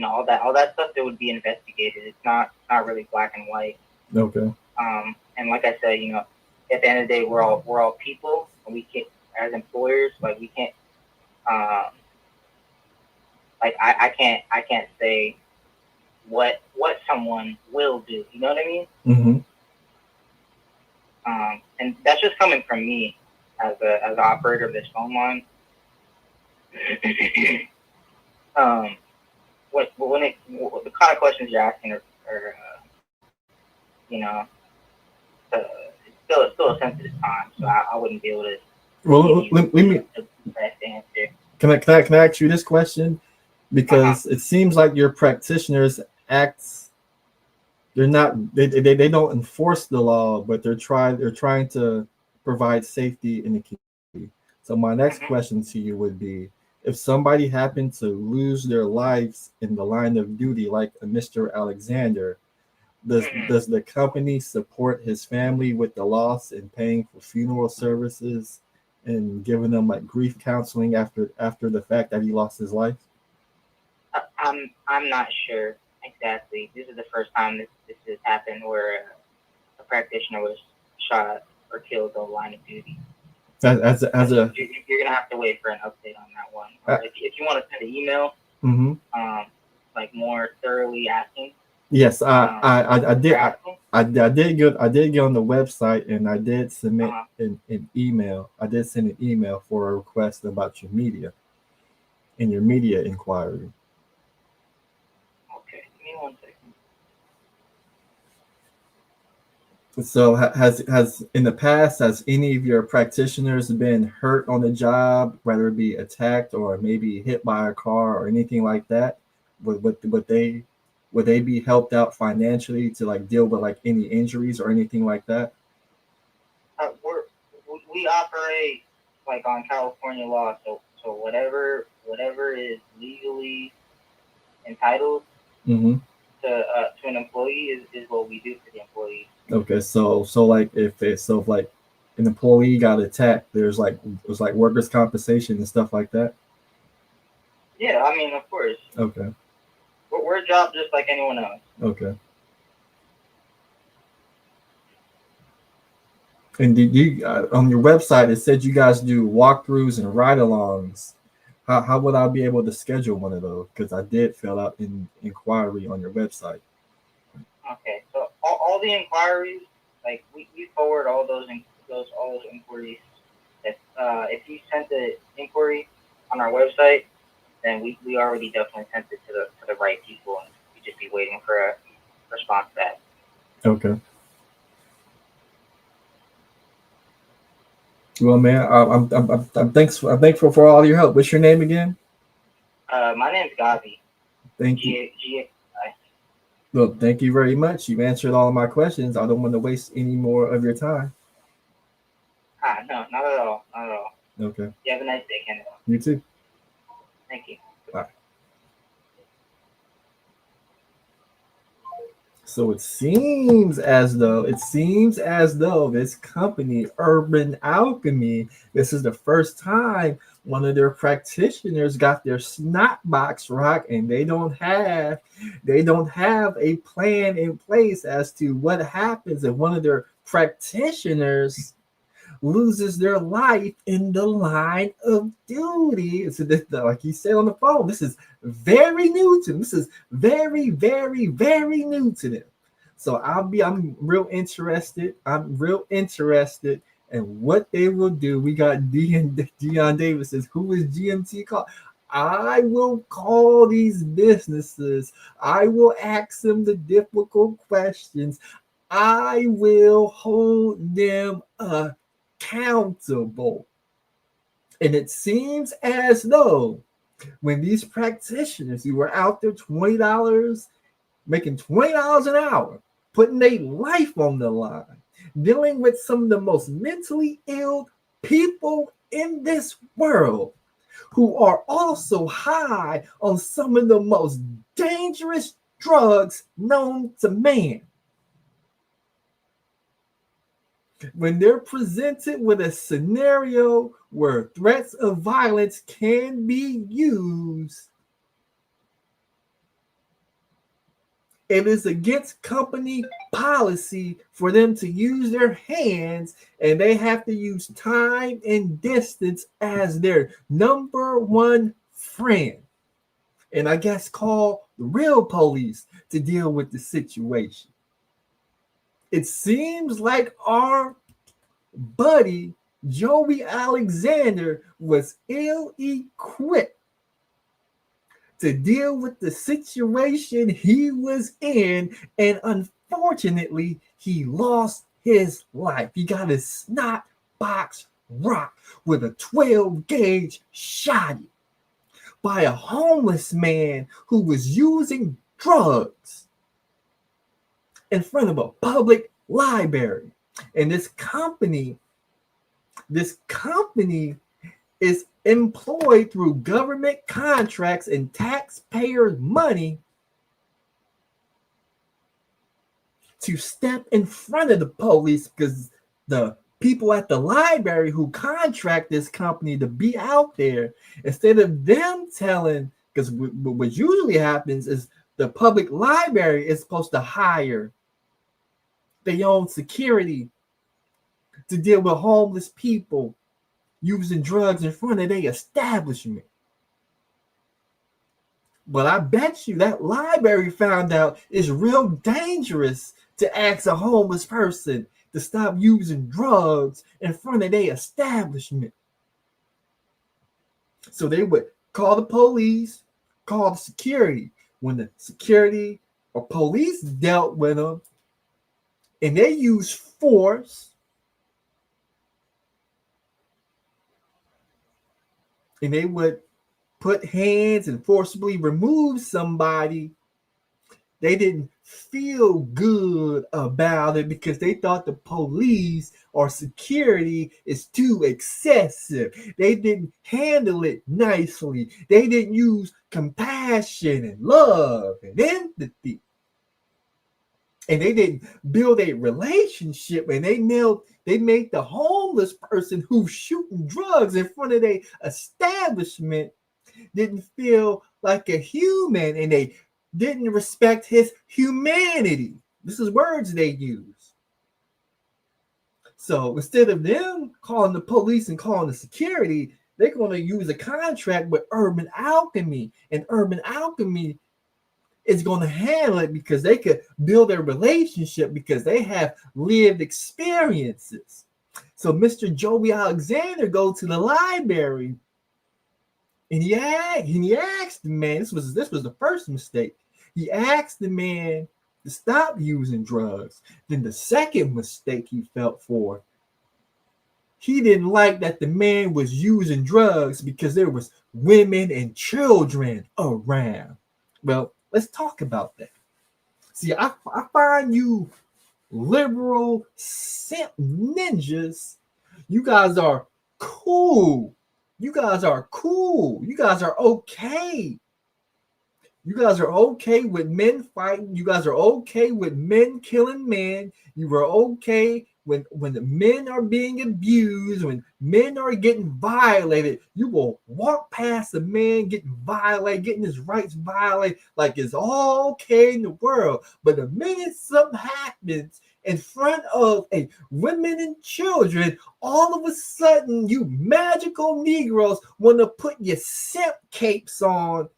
all that stuff that would be investigated. It's not really black and white. Okay. And like I said, at the end of the day, we're all people, and we can't, as employers, we can't, I can't say what someone will do. You know what I mean? Mm-hmm. And that's just coming from me as an operator of this phone line. The kind of questions you're asking are it's still a sensitive time, so I wouldn't be able to. Well, let me. Best answer. Can I ask you this question? Because it seems like your practitioners they're not they don't enforce the law, but they're trying to provide safety in the community. So my next question to you would be, if somebody happened to lose their lives in the line of duty, like Mr. Alexander, does the company support his family with the loss and paying for funeral services and giving them grief counseling after the fact that he lost his life? I'm not sure exactly. This is the first time this has happened where a practitioner was shot or killed on the line of duty. You're gonna have to wait for an update on that one. Or if you want to send an email, more thoroughly asking. Yes, I did. I did get on the website, and I did submit an email. I did send an email for a request about your media inquiry. Okay, give me 1 second. So has in the past, has any of your practitioners been hurt on the job, whether it be attacked or maybe hit by a car or anything like that? Would they be helped out financially to deal with any injuries or anything like that? We operate on California law, so whatever is legally entitled to an employee is what we do for the employee. Okay, so if an employee got attacked, there's workers' compensation and stuff like that. Yeah, I mean, of course. Okay. We're a job just like anyone else. Okay. And did you on your website it said you guys do walkthroughs and ride-alongs? How would I be able to schedule one of those? Because I did fill out an inquiry on your website. Okay, so all the inquiries, we forward all those inquiries. If you sent the inquiry on our website, then we already definitely sent it to the right people, and we just be waiting for a response back. Okay. Well, man, I'm thankful for all your help. What's your name again? My name's Gavi. Thank you. Well, thank you very much. You've answered all of my questions. I don't want to waste any more of your time. No, not at all. Not at all. Okay. You have a nice day, Kendall. You too. Thank you. Bye. So it seems as though this company, Urban Alchemy, this is the first time one of their practitioners got their snot box rocked, and they don't have a plan in place as to what happens if one of their practitioners loses their life in the line of duty. So this, like you said on the phone, this is very new to them. This is very, very, very new to them. So I'm real interested. I'm real interested in what they will do. We got Deon Davis says, who is GMT called? I will call these businesses. I will ask them the difficult questions. I will hold them accountable. And it seems as though when these practitioners who were out there $20, making $20 an hour, putting their life on the line, dealing with some of the most mentally ill people in this world, who are also high on some of the most dangerous drugs known to man. When they're presented with a scenario where threats of violence can be used, it is against company policy for them to use their hands, and they have to use time and distance as their number one friend. And I guess call the real police to deal with the situation. It seems like our buddy Joey Alexander was ill-equipped to deal with the situation he was in, and unfortunately, he lost his life. He got his snot box rocked with a 12-gauge shotty by a homeless man who was using drugs in front of a public library. And this company is employed through government contracts and taxpayers' money to step in front of the police, because the people at the library who contract this company to be out there, instead of them telling, because what usually happens is the public library is supposed to hire their own security to deal with homeless people using drugs in front of their establishment. But I bet you that library found out it's real dangerous to ask a homeless person to stop using drugs in front of their establishment. So they would call the police, call the security. When the security or police dealt with them and they used force, and they would put hands and forcibly remove somebody, they didn't feel good about it because they thought the police or security is too excessive. They didn't handle it nicely. They didn't use compassion and love and empathy. And they didn't build a relationship, and they made the homeless person who's shooting drugs in front of their establishment didn't feel like a human, and they didn't respect his humanity. This is words they use. So instead of them calling the police and calling the security, they're going to use a contract with Urban Alchemy, and Urban Alchemy is going to handle it because they could build a relationship because they have lived experiences. So Mr. Joey Alexander goes to the library, and he asked the man, this was the first mistake. He asked the man to stop using drugs. Then the second mistake he felt for, he didn't like that the man was using drugs because there was women and children around. Well, let's talk about that. See, I find you liberal simp ninjas, you guys are cool. You guys are cool. You guys are okay. You guys are okay with men fighting. You guys are okay with men killing men. You are okay when the men are being abused, when men are getting violated. You will walk past a man getting violated, getting his rights violated, like it's all okay in the world. But the minute something happens in front of women and children, all of a sudden you magical Negroes want to put your simp capes on.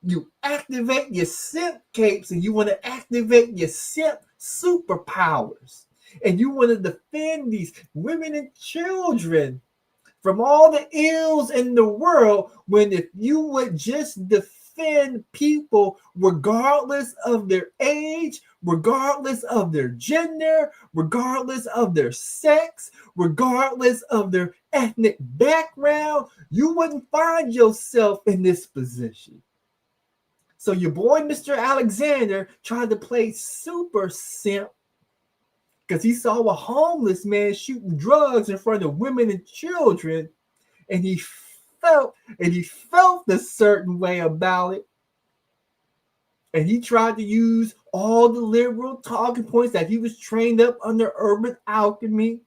You activate your simp capes and you want to activate your simp superpowers. And you want to defend these women and children from all the ills in the world, when if you would just defend people regardless of their age, regardless of their gender, regardless of their sex, regardless of their ethnic background, you wouldn't find yourself in this position. So your boy, Mr. Alexander, tried to play super simp because he saw a homeless man shooting drugs in front of women and children, and he felt a certain way about it. And he tried to use all the liberal talking points that he was trained up under Urban Alchemy,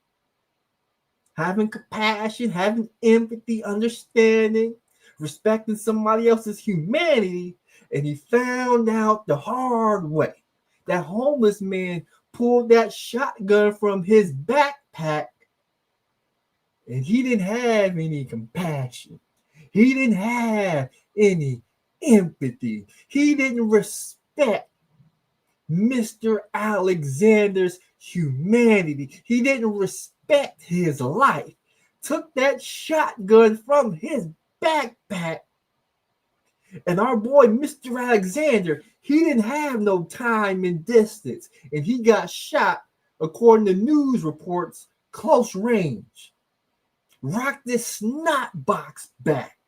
having compassion, having empathy, understanding, respecting somebody else's humanity. And he found out the hard way. That homeless man pulled that shotgun from his backpack, and he didn't have any compassion. He didn't have any empathy. He didn't respect Mr. Alexander's humanity. He didn't respect his life. Took that shotgun from his backpack. And our boy, Mr. Alexander, he didn't have no time and distance. And he got shot, according to news reports, close range. Rocked this snot box back.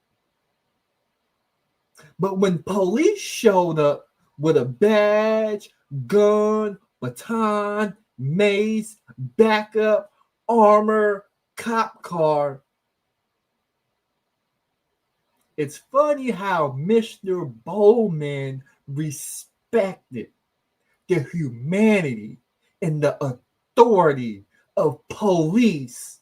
But when police showed up with a badge, gun, baton, mace, backup, armor, cop car, it's funny how Mr. Bowman respected the humanity and the authority of police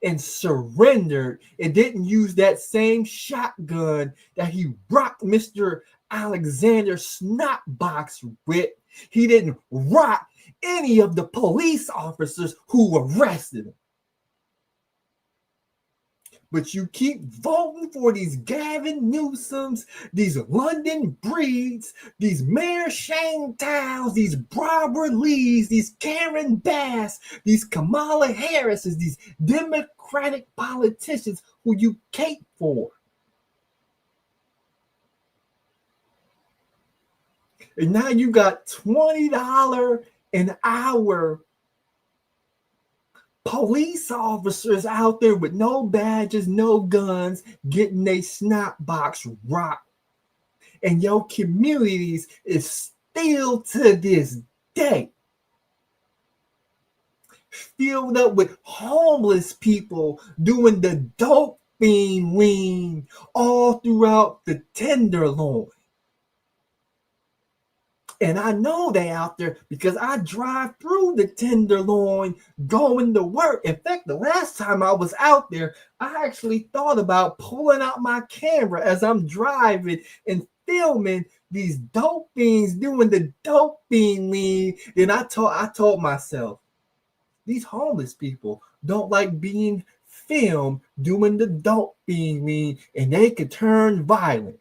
and surrendered and didn't use that same shotgun that he rocked Mr. Alexander's snot box with. He didn't rock any of the police officers who arrested him. But you keep voting for these Gavin Newsoms, these London Breeds, these Mayor Shane Towns, these Barbara Lees, these Karen Bass, these Kamala Harrises, these Democratic politicians who you cape for. And now you got $20 an hour police officers out there with no badges, no guns, getting their snot box rocked. And your communities is still to this day filled up with homeless people doing the dope fiend lean all throughout the Tenderloin. And I know they out there because I drive through the Tenderloin going to work. In fact, the last time I was out there, I actually thought about pulling out my camera as I'm driving and filming these dope fiends doing the dope fiend lean. Then I told myself, these homeless people don't like being filmed doing the dope fiend lean, and they could turn violent.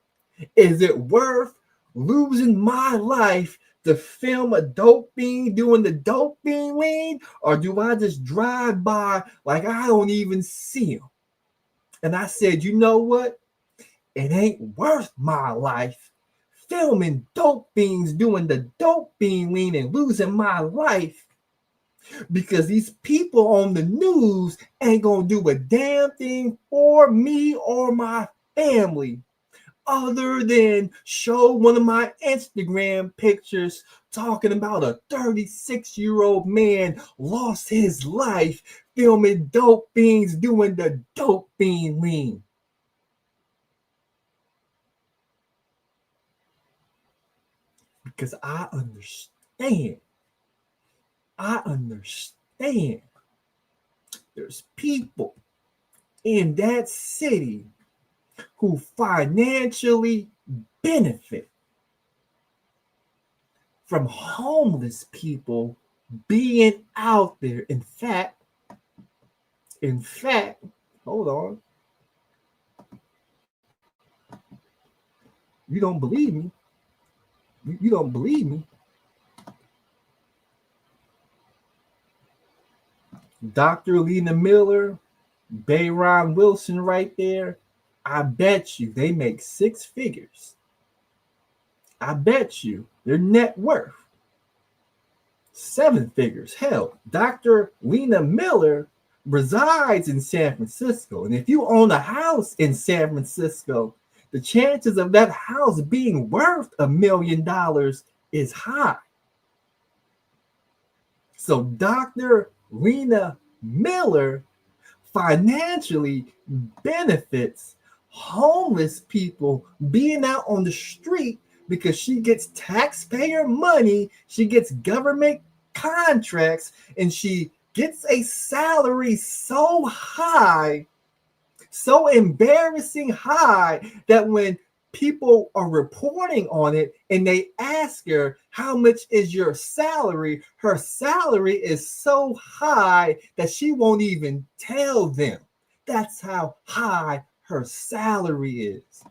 Is it worth losing my life to film a dope fiend doing the dope fiend lean, or do I just drive by like I don't even see him? And I said, you know what? It ain't worth my life filming dope fiends doing the dope fiend lean and losing my life, because these people on the news ain't gonna do a damn thing for me or my family other than show one of my Instagram pictures talking about a 36-year-old man lost his life filming dope fiends doing the dope fiend lean. Because I understand. There's people in that city who financially benefit from homeless people being out there. In fact, hold on. You don't believe me? You don't believe me? Dr. Lena Miller, Bayron Wilson right there. I bet you they make six figures. I bet you their net worth, 7 figures. Hell, Dr. Lena Miller resides in San Francisco. And if you own a house in San Francisco, the chances of that house being worth $1 million is high. So Dr. Lena Miller financially benefits homeless people being out on the street because she gets taxpayer money, she gets government contracts, and she gets a salary so high, so embarrassing high, that when people are reporting on it and they ask her, how much is your salary? Her salary is so high that she won't even tell them. That's how high her salary is.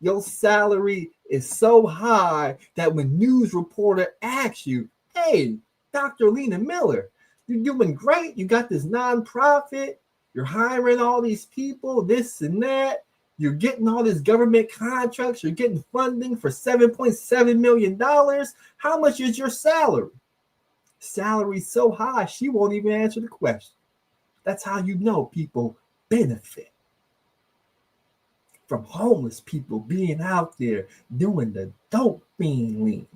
Your salary is so high that when news reporter asks you, hey, Dr. Lena Miller, you're doing great. You got this nonprofit. You're hiring all these people, this and that. You're getting all these government contracts. You're getting funding for $7.7 million. How much is your salary? Salary's so high, she won't even answer the question. That's how you know people benefit from homeless people being out there doing the dope fiend lean.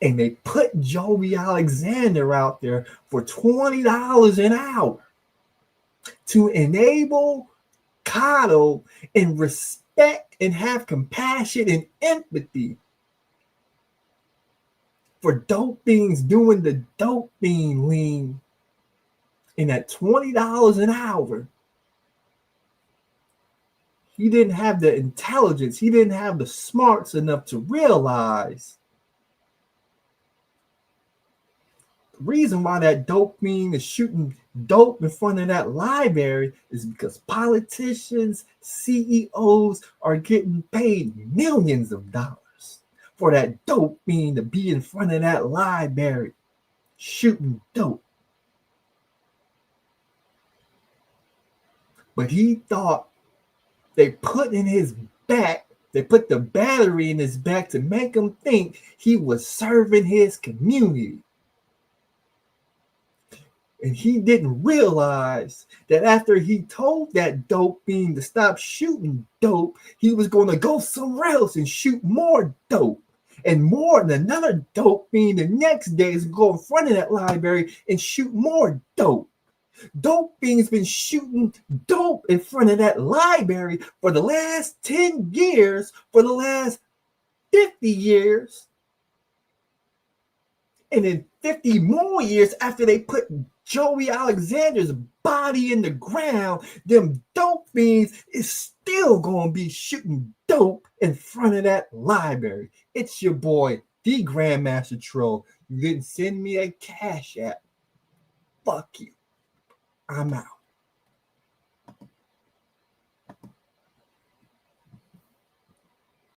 And they put Joey Alexander out there for $20 an hour to enable, coddle, and respect and have compassion and empathy for dope fiends doing the dope fiend lean. And at $20 an hour, he didn't have the intelligence, he didn't have the smarts enough to realize the reason why that dope fiend is shooting dope in front of that library is because politicians, CEOs are getting paid millions of dollars for that dope fiend to be in front of that library shooting dope. But he thought they put in his back, they put the battery in his back to make him think he was serving his community. And he didn't realize that after he told that dope fiend to stop shooting dope, he was going to go somewhere else and shoot more dope. And more, and another dope fiend the next day is going to go in front of that library and shoot more dope. Dope fiend's been shooting dope in front of that library for the last 10 years, for the last 50 years. And in 50 more years after they put Joey Alexander's body in the ground, them dope fiends is still going to be shooting dope in front of that library. It's your boy, the Grandmaster Troll. You didn't send me a Cash App. Fuck you. I'm out.